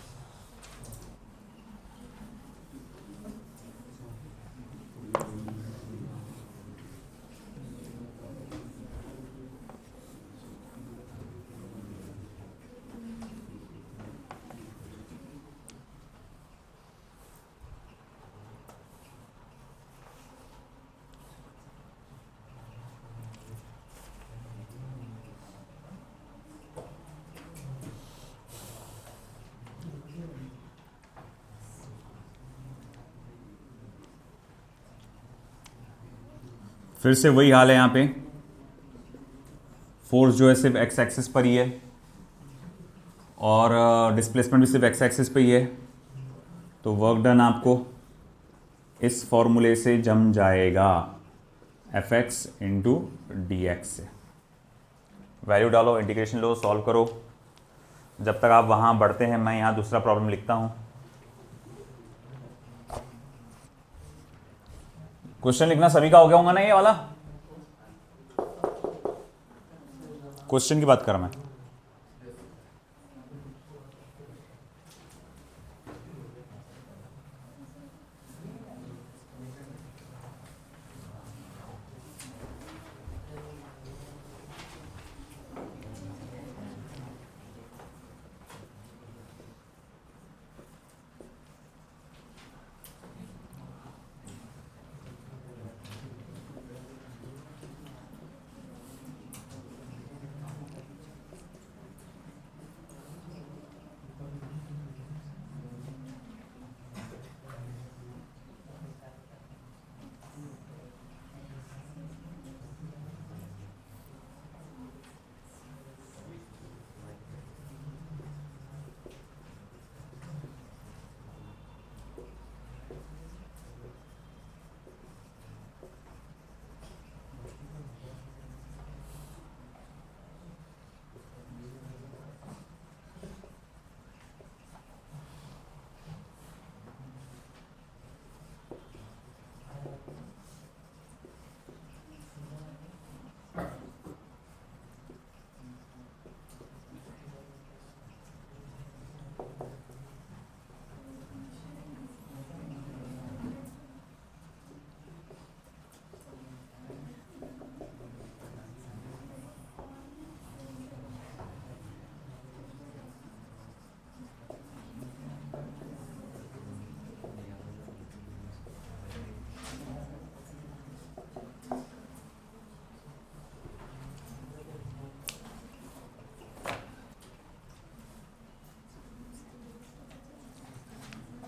Speaker 1: फिर से वही हाल है यहां पे, फोर्स जो है सिर्फ एक्स एक्सिस पर ही है और डिस्प्लेसमेंट भी सिर्फ एक्स एक्सिस पे ही है। तो वर्क डन आपको इस फॉर्मूले से जम जाएगा, F X into D x से। वैल्यू डालो, इंटीग्रेशन लो, सॉल्व करो। जब तक आप वहां बढ़ते हैं मैं यहां दूसरा प्रॉब्लम लिखता हूं। क्वेश्चन लिखना सभी का हो गया होगा ना ये वाला? क्वेश्चन की बात कर रहा मैं।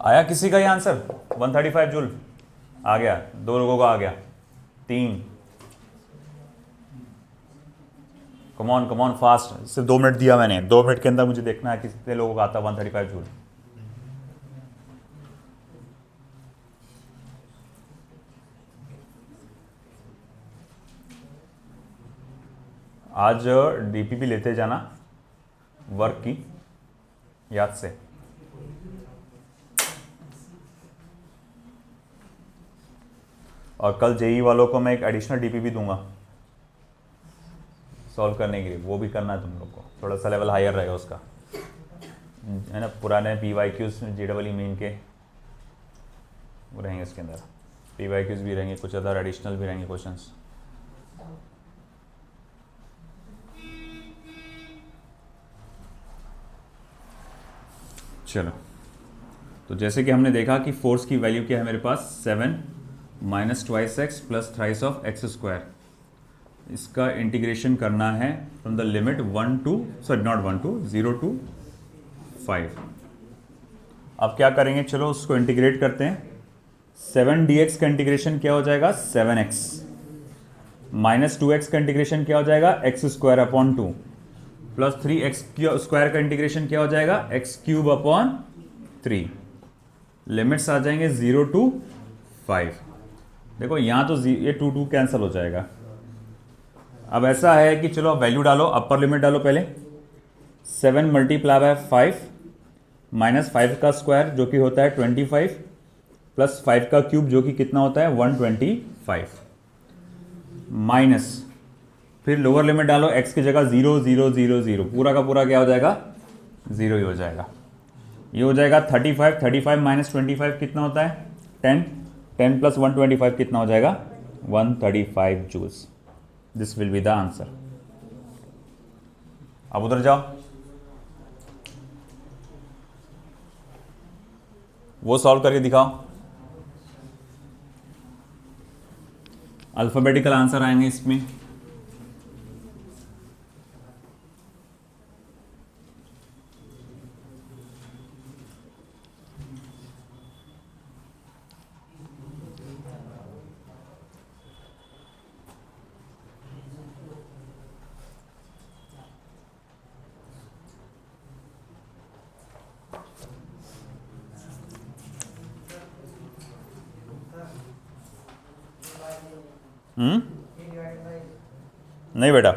Speaker 1: आया किसी का ये आंसर? 135 जूल आ गया, 2 लोगों का आ गया, 3। कमॉन फास्ट, सिर्फ 2 मिनट दिया मैंने, 2 मिनट के अंदर मुझे देखना है कितने लोगों का आता 135 जूल। आज डीपीपी लेते जाना वर्क की याद से। और कल जेई वालों को मैं एक एडिशनल डीपीपी दूंगा सॉल्व करने के लिए, वो भी करना है तुम लोग को, थोड़ा सा लेवल हायर रहेगा उसका, है ना। पुराने PYQs JEE मेन के वो रहेंगे इसके अंदर, PYQs भी रहेंगे, कुछ अदर एडिशनल भी रहेंगे क्वेश्चंस। चलो, तो जैसे कि हमने देखा कि फोर्स की वैल्यू क्या है मेरे पास, 7 minus twice X plus thrice of X square. इसका इंटीग्रेशन करना है from the limit 1 to 0 to 5। अब क्या करेंगे, चलो उसको इंटीग्रेट करते हैं। 7 dx का इंटीग्रेशन क्या हो जाएगा, 7x माइनस 2x का इंटीग्रेशन क्या हो जाएगा, x square upon 2 plus 3x square का इंटीग्रेशन क्या हो जाएगा, एक्स क्यूब अपॉन 3। लिमिट्स आ जाएंगे 0 टू 5। देखो यहाँ तो ये 2 कैंसिल हो जाएगा। अब ऐसा है कि चलो वैल्यू डालो, अपर लिमिट डालो पहले, 7 मल्टीप्लाई बाय 5 माइनस 5 का स्क्वायर जो कि होता है 25 प्लस 5 का क्यूब जो कि कितना होता है 125 माइनस फिर लोअर लिमिट डालो, x की जगह 0 0 0 0, पूरा का पूरा क्या हो जाएगा, 0 ही हो जाएगा। ये हो जाएगा 35 माइनस 25 कितना होता है 10 प्लस 125 कितना हो जाएगा 135 joules. This will be the answer. अब उधर जाओ, वो सॉल्व करके दिखाओ। अल्फाबेटिकल आंसर आएंगे इसमें। नहीं बेटा,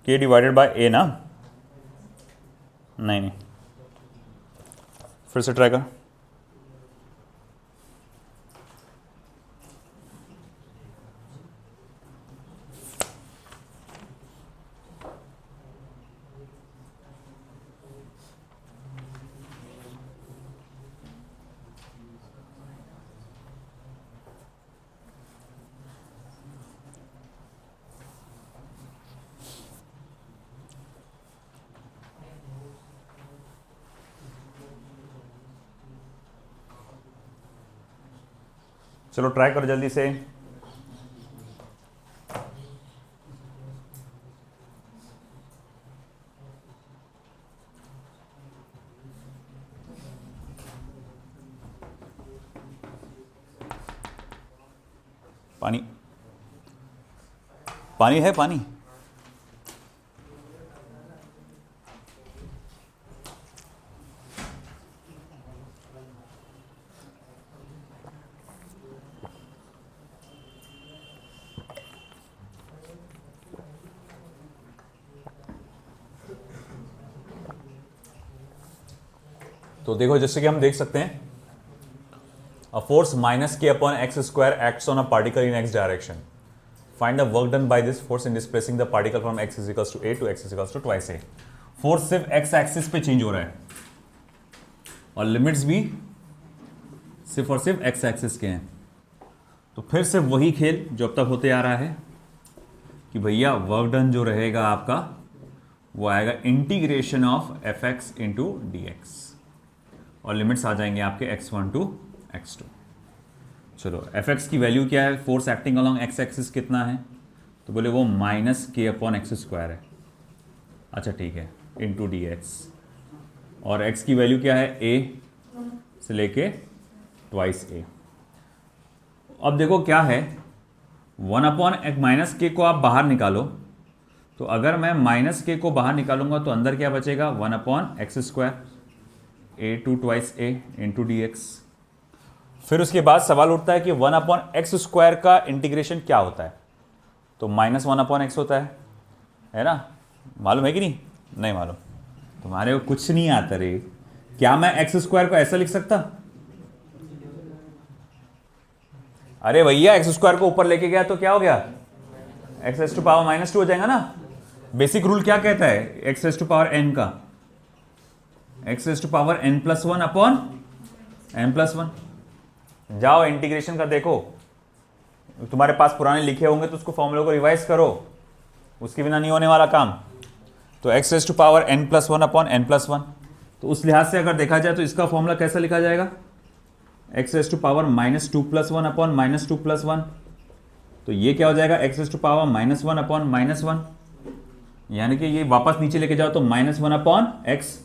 Speaker 1: k डिवाइडेड बाय a ना, नहीं, फिर से ट्राई कर। चलो ट्राई करो जल्दी से। पानी पानी है, पानी तो देखो, जैसे कि हम देख सकते हैं, a force minus k upon X square acts on a particle in x direction. Find the work done by this force in displacing the particle from x is equals to a to x is equals to twice a। फोर्स सिर्फ x एक्सिस पे चेंज हो रहा है और लिमिट्स भी सिर्फ और सिर्फ x एक्सिस के हैं। तो फिर से वही खेल जो अब तक होते आ रहा है कि भैया वर्क डन जो रहेगा आपका वो आएगा integration of F X into D x और लिमिट्स आ जाएंगे आपके x1 टू x2। चलो एफ एक्स की वैल्यू क्या है, force acting along x axis कितना है, तो बोले वो minus k upon X square है। अच्छा ठीक है, इंटू डी एक्स। और x की वैल्यू क्या है, a से लेके ट्वाइस a। अब देखो क्या है, 1/-k को आप बाहर निकालो, तो अगर मैं -k को बाहर निकालूंगा तो अंदर क्या बचेगा, 1/x², a to twice a into dx। फिर उसके बाद सवाल उठता है कि 1/x² का इंटीग्रेशन क्या होता है, तो -1/x होता है ना, मालूम है कि नहीं, नहीं मालूम, तुम्हारे को कुछ नहीं आता रे। क्या मैं x² को ऐसा लिख सकता, अरे भैया x² को ऊपर लेके गया तो क्या हो गया, x⁻⁻² हो जाएगा ना। बेसिक रूल क्या कहता है x⁻n का, x⁻n+1/n+1। जाओ इंटीग्रेशन का देखो, तुम्हारे पास पुराने लिखे होंगे तो उसको फॉर्मूले को रिवाइज करो, उसके बिना नहीं होने वाला काम। तो x⁻n+1/n+1, तो उस लिहाज से अगर देखा जाए तो इसका फॉर्मूला कैसा लिखा जाएगा, x⁻2+1/-2+1। तो ये क्या हो जाएगा, x⁻1/-1, यानी कि ये वापस नीचे लेके जाओ तो -1/x।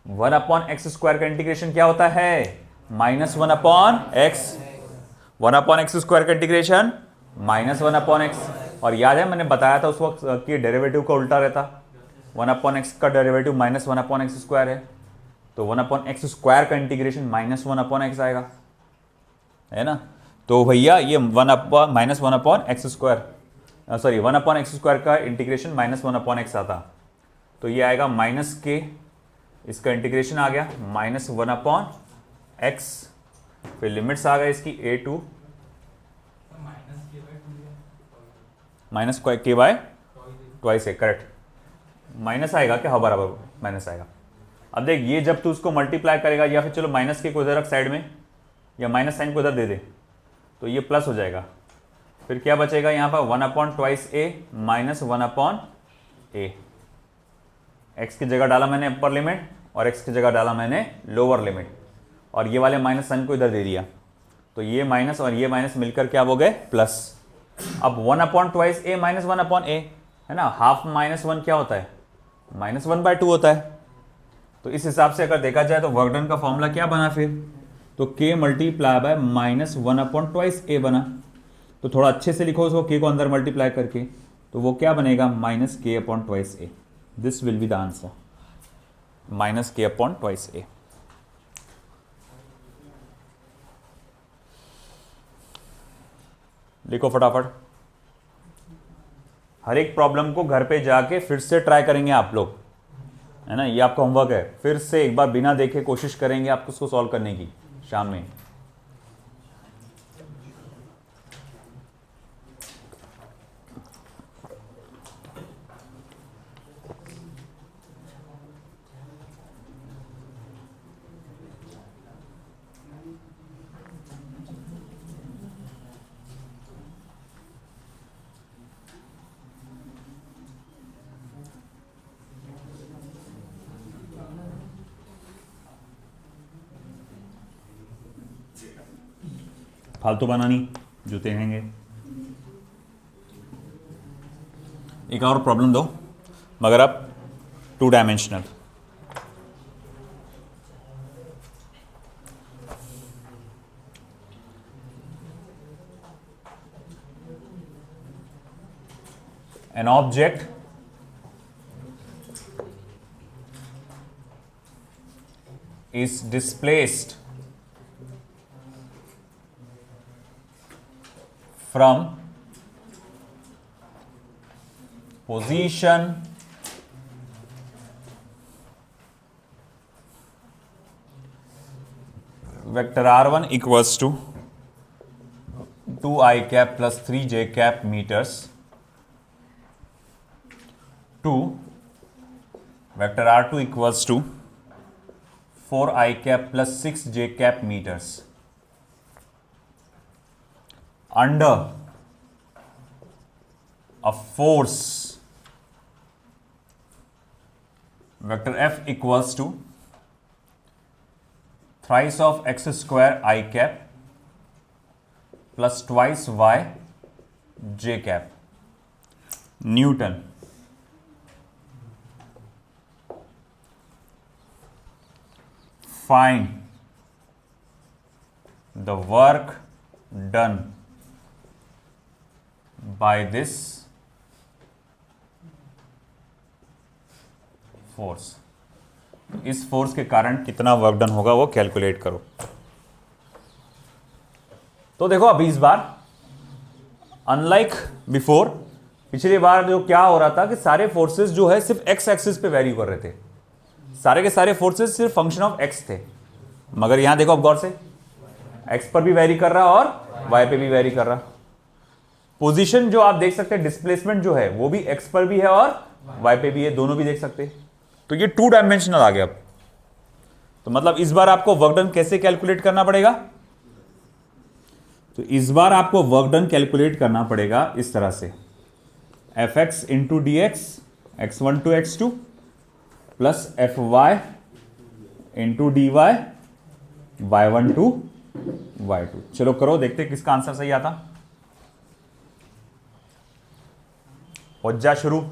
Speaker 1: 1/x² का इंटीग्रेशन क्या होता है, -1/x। 1/x² का इंटीग्रेशन -1/x। और याद है मैंने बताया था उस वक्त कि डेरिवेटिव का उल्टा रहता, 1/x का डेरिवेटिव -1/x² है, तो 1/x² का इंटीग्रेशन -1/x आएगा, है ना। तो भैया ये 1/x² का इंटीग्रेशन -1/x आता, तो ये आएगा -k, इसका इंटीग्रेशन आ गया -1/x, फिर लिमिट्स आ गए इसकी a to -k/2 correct, minus आएगा क्या, हाँ बराबर माइनस आएगा। अब देख ये जब तू उसको मल्टीप्लाई करेगा, या फिर चलो -k को इधर रख साइड में, या माइनस साइन को इधर दे दे, तो ये प्लस हो जाएगा। फिर क्या बचेगा यहाँ पर, 1/2a -1/a। x की जगह डाला मैंने अपर लिमिट और x की जगह डाला मैंने लोअर लिमिट, और ये वाले माइनस साइन को इधर दे दिया, तो ये माइनस और ये माइनस मिलकर क्या हो गए, प्लस। अब 1/2a -1/a है ना, हाफ -1 क्या होता है, -1/2 होता है। तो इस हिसाब से अगर देखा जाए तो वर्क डन का फॉर्मूला क्या बना फिर, तो k मल्टीप्लाई बाय -1/2a बना। तो थोड़ा अच्छे से लिखो उसको, k को अंदर मल्टीप्लाई करके, तो वो क्या बनेगा, -k/2a। This will be the answer, -k/2a। लिखो फटाफट, हर एक प्रॉब्लम को घर पे जाके फिर से ट्राई करेंगे आप लोग, है ना, ये आपका होमवर्क है। फिर से एक बार बिना देखे कोशिश करेंगे आप उसको सॉल्व करने की शाम में। फालतू बनानी, जूते हैंगे। एक और प्रॉब्लम दो, मगर अब 2 dimensional. An object is displaced from position vector r1 equals to 2i cap plus 3j cap meters to vector r2 equals to 4i cap plus 6j cap meters under a force vector f equals to thrice of x square I cap plus twice y j cap Newton। Find the work done by this force. इस फोर्स के कारण कितना वर्क डन होगा वो कैलकुलेट करो। तो देखो अभी इस बार अनलाइक बिफोर, पिछली बार जो क्या हो रहा था कि सारे फोर्सेस जो है सिर्फ एक्स एक्सिस पे वैरी कर रहे थे, सारे के सारे फोर्सेस सिर्फ फंक्शन ऑफ एक्स थे। मगर यहां देखो अब गौर से, एक्स पर भी वैरी कर रहा और वाई पे भी वैरी कर रहा। पोजीशन जो आप देख सकते हैं, डिस्प्लेसमेंट जो है वो भी एक्स पर भी है और वाई पे भी है, दोनों भी देख सकते हैं। तो ये 2 डायमेंशनल आ गया अब। तो मतलब इस बार आपको वर्क डन कैसे कैलकुलेट करना पड़ेगा? तो इस बार आपको वर्क डन कैलकुलेट करना पड़ेगा इस तरह से, F X into D X, x1 to x2 plus F Y into D Y, y1 to y2। चलो करो, देखते किसका आंसर सही आता। हो जा शुरू।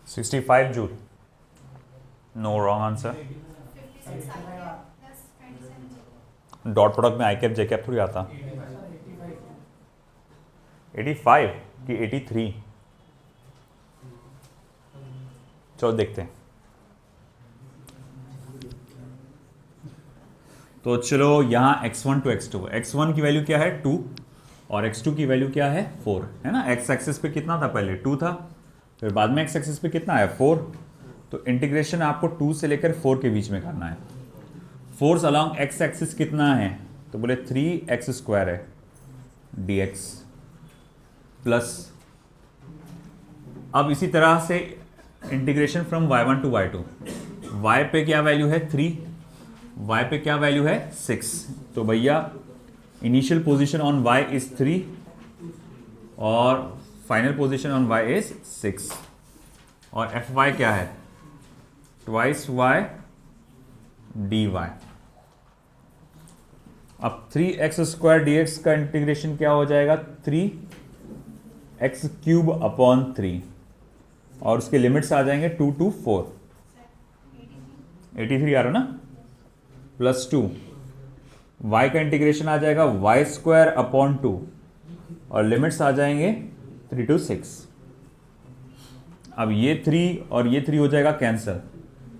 Speaker 1: Sixty 65 joule. No, wrong answer. Dot product में आई कैप जे कैप थोड़ी आता। 85 कि 83? चलो देखते हैं। तो चलो यहां x1 टू x2, x1 की वैल्यू क्या है 2 और x2 की वैल्यू क्या है 4, है ना। x एक्सिस पे कितना था पहले 2 था, फिर बाद में x एक्सिस पे कितना है 4। तो इंटीग्रेशन आपको 2 से लेकर 4 के बीच में करना है। फोर्स अलॉन्ग x एक्सिस कितना है, तो बोले 3x² है dx प्लस, अब इसी तरह से integration from y1 to y2, y पे क्या वैल्यू है 3, y पे क्या वैल्यू है 6। तो भैया initial position on y is 3 और final position on y is 6, और एफ वाई क्या है ट्वाइस y dy। अब 3x² dx का इंटीग्रेशन क्या हो जाएगा 3x³ अपॉन 3, और उसके लिमिट्स आ जाएंगे 2 to 4, 83 आ रहा ना, प्लस 2, y का इंटीग्रेशन आ जाएगा y² अपॉन 2 और लिमिट्स आ जाएंगे 3 to 6। अब ये 3 और ये 3 हो जाएगा कैंसिल,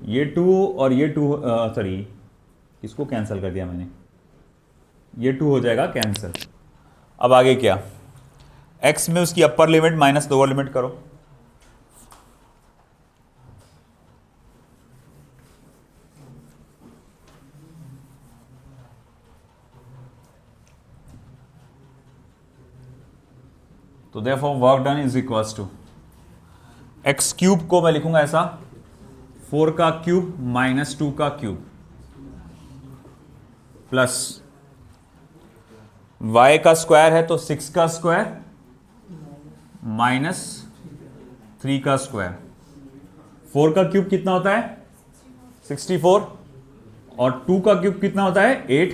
Speaker 1: ये 2 और ये 2 सॉरी इसको कैंसिल कर दिया मैंने, ये 2 हो जाएगा कैंसिल। अब आगे क्या, x में उसकी upper limit minus lower limit करो। तो therefore work done is equals to x³ को मैं लिखूंगा ऐसा 4 का क्यूब माइनस 2 का क्यूब प्लस y का स्क्वायर है तो 6 का स्क्वायर माइनस 3 का स्क्वायर। 4 का क्यूब कितना होता है 64 और 2 का क्यूब कितना होता है 8,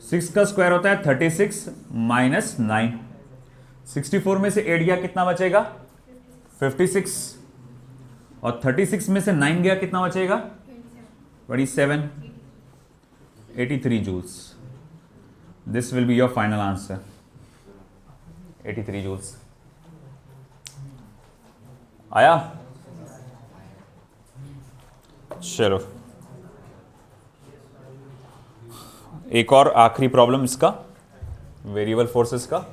Speaker 1: 6 का स्क्वायर होता है 36 माइनस 9। 64 में से 8 गया कितना बचेगा 56, और 36 में से 9 गया कितना बचेगा 27, 83 joules। This will be your final answer, 83 joules। आया, चलो एक और आखिरी प्रॉब्लम इसका, वेरिएबल फोर्सेस का।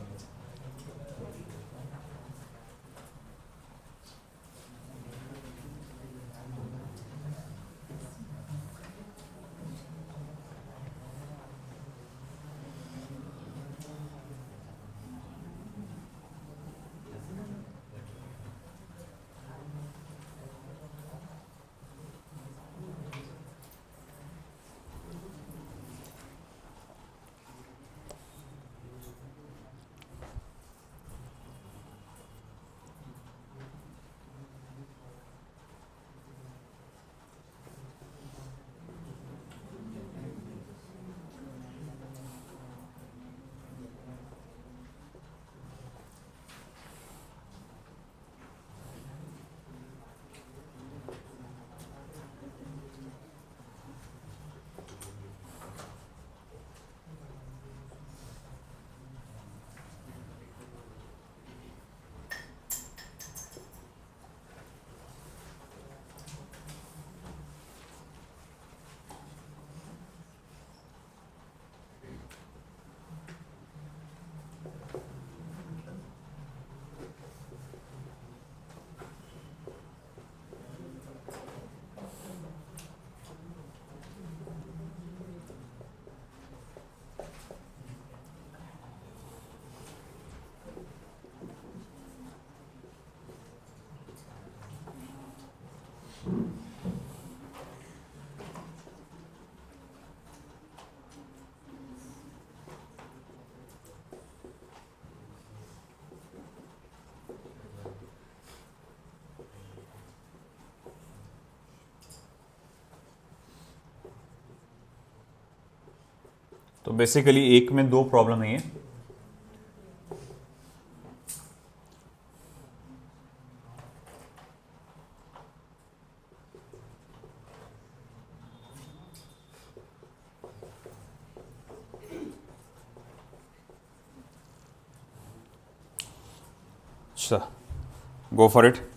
Speaker 1: तो बेसिकली एक में दो प्रॉब्लम है ये। अच्छा, गो फॉर इट।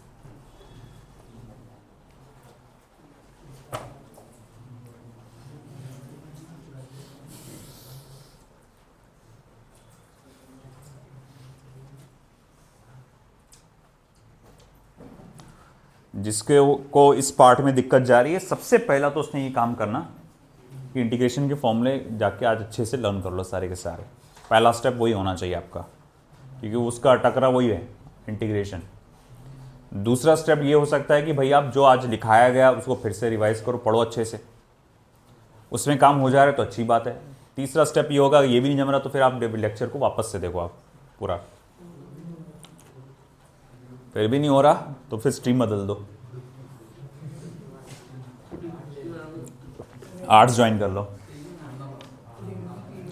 Speaker 1: जिसके को इस पार्ट में दिक्कत जा रही है, सबसे पहला तो उसने ये काम करना कि इंटीग्रेशन के फॉर्मूले जाके आज अच्छे से लर्न कर लो सारे के सारे। पहला स्टेप वही होना चाहिए आपका, क्योंकि उसका टकरा वही है, इंटीग्रेशन। दूसरा स्टेप ये हो सकता है कि भाई आप जो आज लिखाया गया उसको फिर से रिवाइज करो, पढ़ो अच्छे से, उसमें काम हो जा रहा है तो अच्छी बात है। तीसरा स्टेप ये होगा, ये भी नहीं जम रहा तो फिर आप लेक्चर को वापस से देखो, आप पूरा, फिर भी नहीं हो रहा तो फिर स्ट्रीम बदल दो, आर्ट्स ज्वाइन कर लो।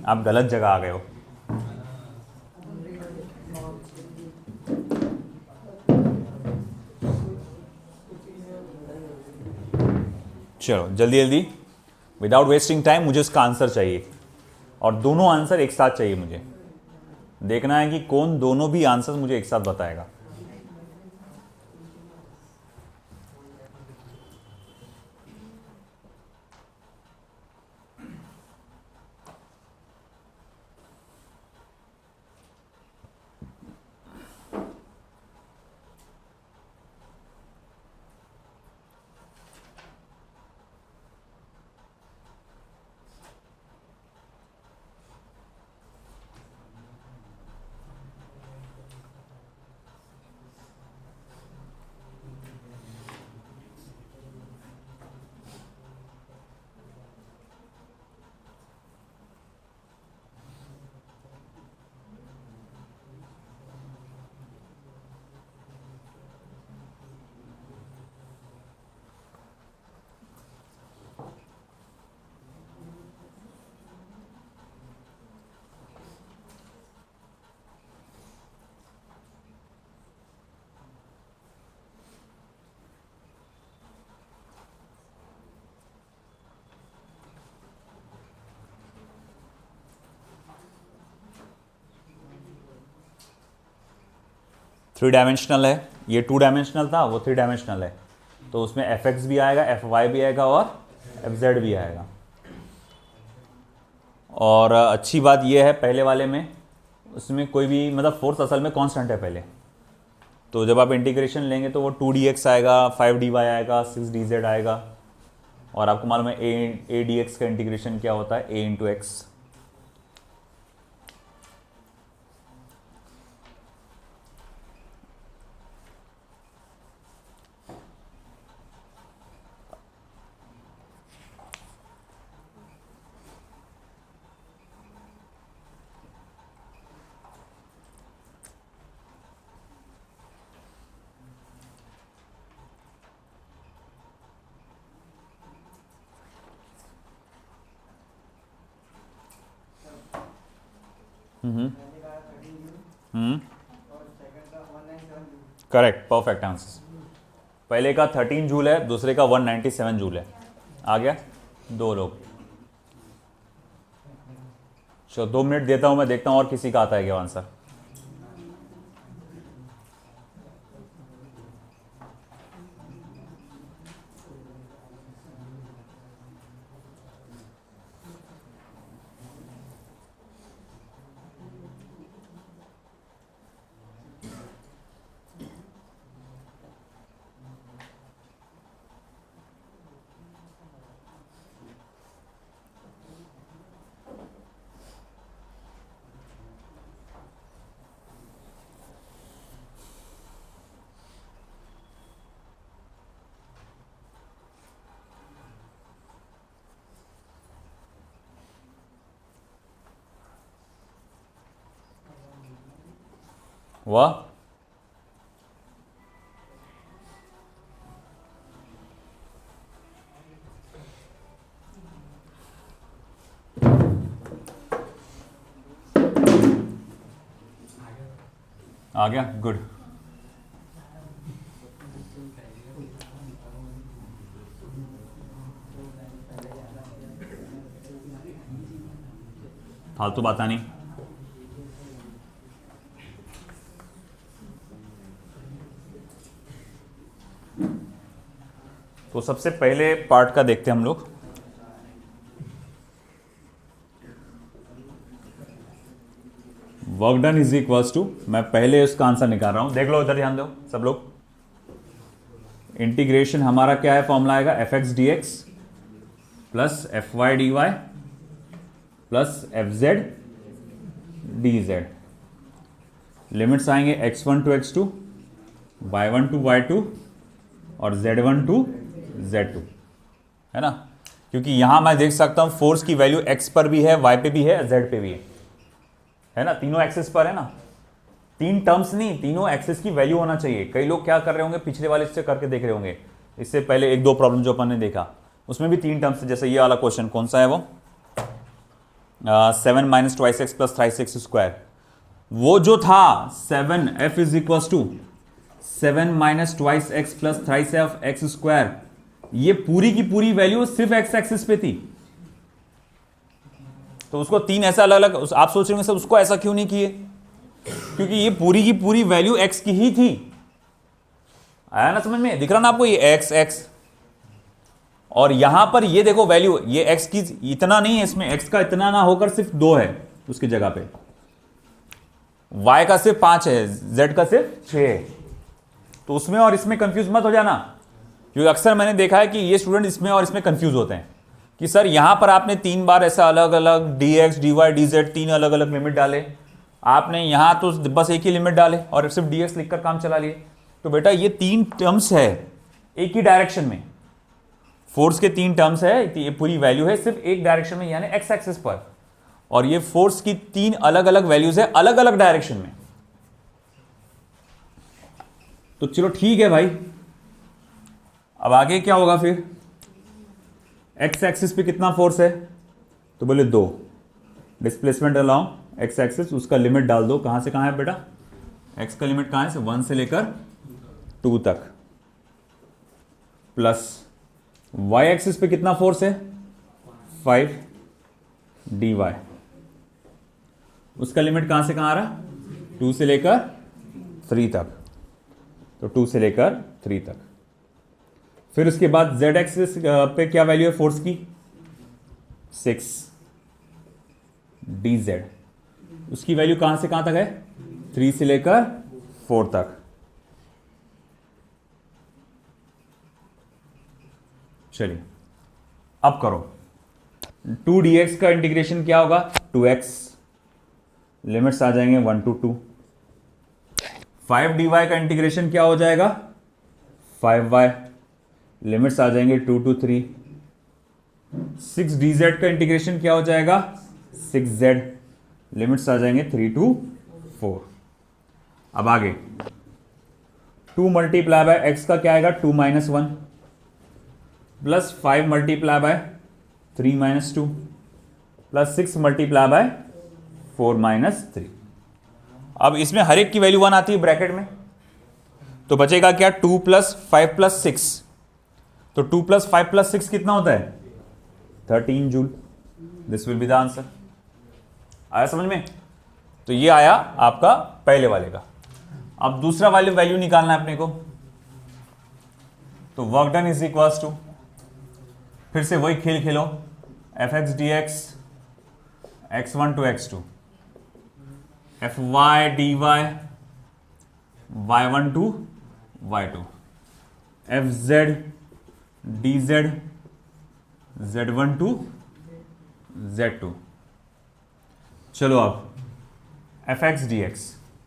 Speaker 1: आप गलत जगह आ गए हो। चलो जल्दी जल्दी, विदाउट वेस्टिंग टाइम, मुझे उसका आंसर चाहिए और दोनों आंसर एक साथ चाहिए। मुझे देखना है कि कौन दोनों भी आंसर मुझे एक साथ बताएगा। थ्री डायमेंशनल है, ये टू डायमेंशनल था, वो थ्री डायमेंशनल है, तो उसमें एफ एक्स भी आएगा, एफ वाई भी आएगा और एफ जेड भी आएगा। और अच्छी बात यह है पहले वाले में, उसमें कोई भी मतलब फोर्स असल में कांस्टेंट है पहले, तो जब आप इंटीग्रेशन लेंगे तो वो 2dx आएगा, 5dy आएगा, 6dz आएगा। और आपको मालूम है ए डी एक्स का इंटीग्रेशन क्या होता है, a into x. Correct, perfect answer. पहले का 13 जूल है, दूसरे का 197 जूल है। आ गया, दो लोग। चलो 2 मिनट देता हूं मैं, देखता हूं और किसी का आता है क्या आंसर। वाह, आ गया, गुड। फालतू बात नहीं। तो सबसे पहले पार्ट का देखते हैं हम लोग। Work done is equals to, मैं पहले उसका आंसर निकाल रहा हूं, देख लो इधर, ध्यान दो सब लोग। इंटीग्रेशन हमारा क्या है, फॉर्मूला आएगा F X D X plus F Y D Y plus F Z D Z. Limits आएंगे x1 to x2, y1 to y2 और z1 टू z2, है ना। क्योंकि यहां मैं देख सकता हूं फोर्स की वैल्यू x पर भी है, y पे भी है, z पे भी है ना, तीनों एक्सिस पर है ना। 3 टर्म्स नहीं, तीनों एक्सिस की वैल्यू होना चाहिए। कई लोग क्या कर रहे होंगे, पिछले वाले से करके देख रहे होंगे, इससे पहले 1-2 प्रॉब्लम जो अपन ने देखा उसमें भी 3 टर्म्स, जैसे ये वाला क्वेश्चन कौन सा है वो 7 minus twice X plus thrice X square, वो जो था 7 f is equal to 7 minus twice X plus thrice F X square, ये पूरी की पूरी वैल्यू सिर्फ एक्स एक्सिस पे थी। तो उसको 3 ऐसा अलग अलग, आप सोच रहे होंगे सर उसको ऐसा क्यों नहीं किए, क्योंकि ये पूरी की पूरी वैल्यू एक्स की ही थी। आया ना समझ में, दिख रहा ना आपको, ये एक्स एक्स, और यहां पर ये देखो वैल्यू, ये एक्स की इतना नहीं है, इसमें एक्स का इतना ना होकर सिर्फ 2 है उसकी जगह पे, y का सिर्फ 5 है, z का सिर्फ 6 है। तो उसमें और इसमें कंफ्यूज मत हो जाना, क्योंकि अक्सर मैंने देखा है कि ये स्टूडेंट इसमें और इसमें कंफ्यूज होते हैं कि सर यहां पर आपने 3 बार ऐसा अलग अलग dx dy dz 3 अलग अलग लिमिट डाले, आपने यहां तो बस एक ही लिमिट डाले और सिर्फ dx लिखकर काम चला लिए। तो बेटा ये 3 टर्म्स है एक ही डायरेक्शन में, फोर्स के 3 टर्म्स है, ये पूरी वैल्यू है सिर्फ एक डायरेक्शन में यानी एक्स एक्सिस पर, और ये फोर्स की 3 अलग अलग वैल्यूज है अलग अलग डायरेक्शन में। तो चलो ठीक है भाई, अब आगे क्या होगा फिर, एक्स एक्सिस पे कितना फोर्स है, तो बोले 2, डिस्प्लेसमेंट अलोंग एक्स एक्सिस, उसका लिमिट डाल दो, कहां से कहां है बेटा, एक्स का लिमिट कहां है, 1 से लेकर 2 तक, प्लस वाई एक्सिस पे कितना फोर्स है 5 dy, उसका लिमिट कहां से कहां आ रहा, 2 से लेकर 3 तक, तो 2 से लेकर 3 तक। फिर उसके बाद z एक्सिस पे क्या वैल्यू है फोर्स की 6, डी जेड, उसकी वैल्यू कहां से कहां तक है, 3 से लेकर 4 तक। चलिए अब करो, 2dx का इंटीग्रेशन क्या होगा, 2x, लिमिट्स आ जाएंगे 1 to 2। 5dy का इंटीग्रेशन क्या हो जाएगा, 5y, लिमिट्स आ जाएंगे 2 to 3। 6dz का इंटीग्रेशन क्या हो जाएगा, 6z, लिमिट्स आ जाएंगे 3 to 4। अब आगे 2 मल्टीप्लाई बाय x का क्या आएगा, 2 - 1 plus 5 multiply by 3 - 2 plus 6 multiply by 4 - 3। अब इसमें हर एक की वैल्यू 1 आती है ब्रैकेट में, तो बचेगा क्या, 2 + 5 + 6, तो 2 + 5 + 6 कितना होता है, 13 joule. This will be the answer. आया समझ में? तो ये आया आपका पहले वाले का। अब दूसरा वाले वैल्यू निकालना है अपने को, तो work done is equals to, फिर से वही खेल खेलो, fx dx x1 to x2, fy dy y1 to y2, fz dz z1 to z2। चलो अब fx dx,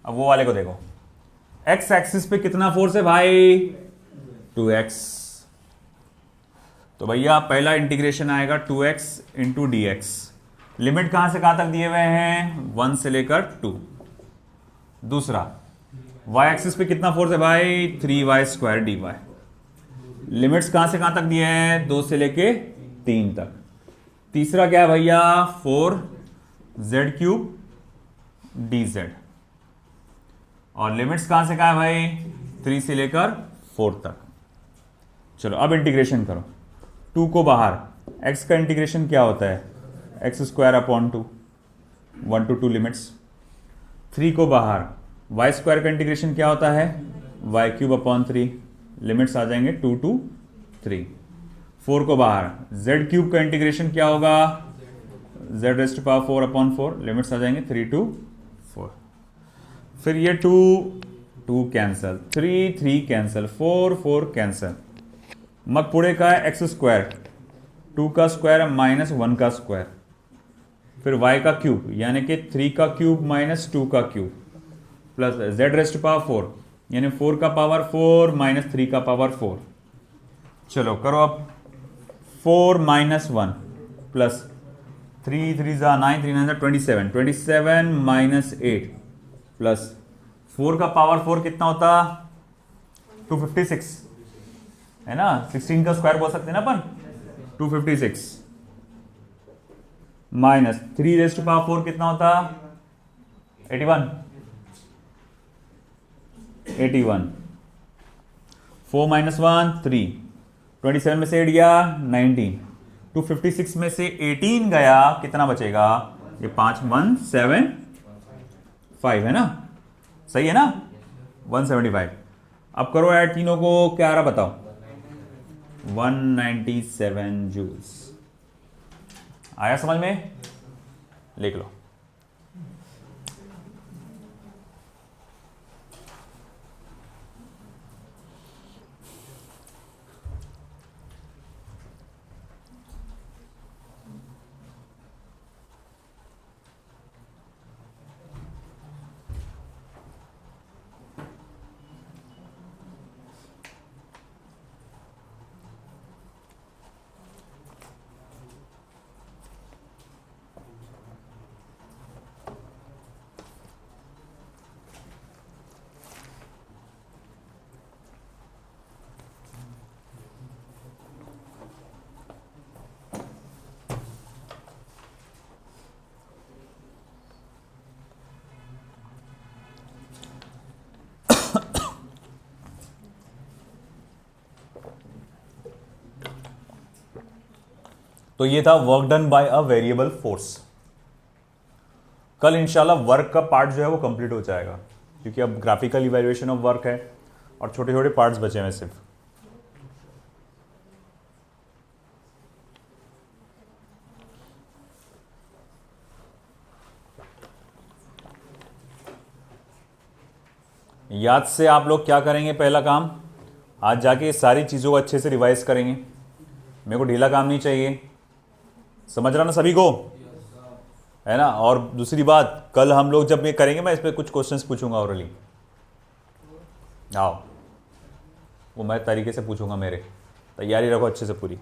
Speaker 1: अब वो वाले को देखो, x एक्सिस पे कितना फोर्स है भाई, 2x, तो भैया पहला इंटीग्रेशन आएगा 2x into D x, limit कहां से कहां तक दिए हुए हैं, 1 से लेकर 2। दूसरा y एक्सिस पे कितना फोर्स है भाई, 3y² dy, लिमिट्स कहां से कहां तक दिए हैं, 2 से लेके 3 तक। तीसरा क्या है भैया, 4z³ dz, और लिमिट्स कहां से कहां है भाई, 3 से लेकर 4 तक। चलो अब इंटीग्रेशन करो, 2 को बाहर, x का इंटीग्रेशन क्या होता है, x² 1 to 2 लिमिट्स। 3 को बाहर, y² का इंटीग्रेशन क्या होता है, y³ लिमिट्स आ जाएंगे 2 to 3। 4 को बाहर, z³ का इंटीग्रेशन क्या होगा, z⁴/4, लिमिट्स आ जाएंगे 3 to 4। फिर ये 2 कैंसल, 3 कैंसल, 4 कैंसल, मगपुड़े का है x², 2 का स्क्वायर -1 का स्क्वायर, फिर y का क्यूब यानी कि 3 का क्यूब - 2 का क्यूब, प्लस z⁴ यानी 4 का पावर 4 - 3 का पावर 4। चलो करो अब, 4 - 1 प्लस 3 3 9 3 9 27, 27 - 8 प्लस 4 का पावर 4 कितना होता, 256 है ना, 16 का स्क्वायर बोल सकते हैं ना अपन, 256 माइनस 3⁴ कितना होता, 81, 81, 4 - 1 3, 27 में से 8 गया 19, 256 में से 18 गया, कितना बचेगा, ये 5 175 है ना, सही है ना, 175। अब करो ऐड तीनों को, क्या आ रहा बताओ, 197 जूल्स। आया समझ में, लिख लो। तो ये था work done bye a variable force. कल इंशाल्लाह वर्क का पार्ट जो है वो कंप्लीट हो जाएगा, क्योंकि अब ग्राफिकल इवैल्यूएशन ऑफ वर्क है और छोटे छोटे पार्ट्स बचे हैं सिर्फ। याद से आप लोग क्या करेंगे, पहला काम आज जाके सारी चीज़ों को अच्छे से रिवाइज करेंगे। मेरे को ढीला काम नहीं चाहिए, समझ रहा ना सभी को, है ना। और दूसरी बात, कल हम लोग जब ये करेंगे मैं इस पर कुछ क्वेश्चंस पूछूंगा ओरली, आओ वो मैं तरीके से पूछूंगा, मेरे तैयारी रखो अच्छे से पूरी।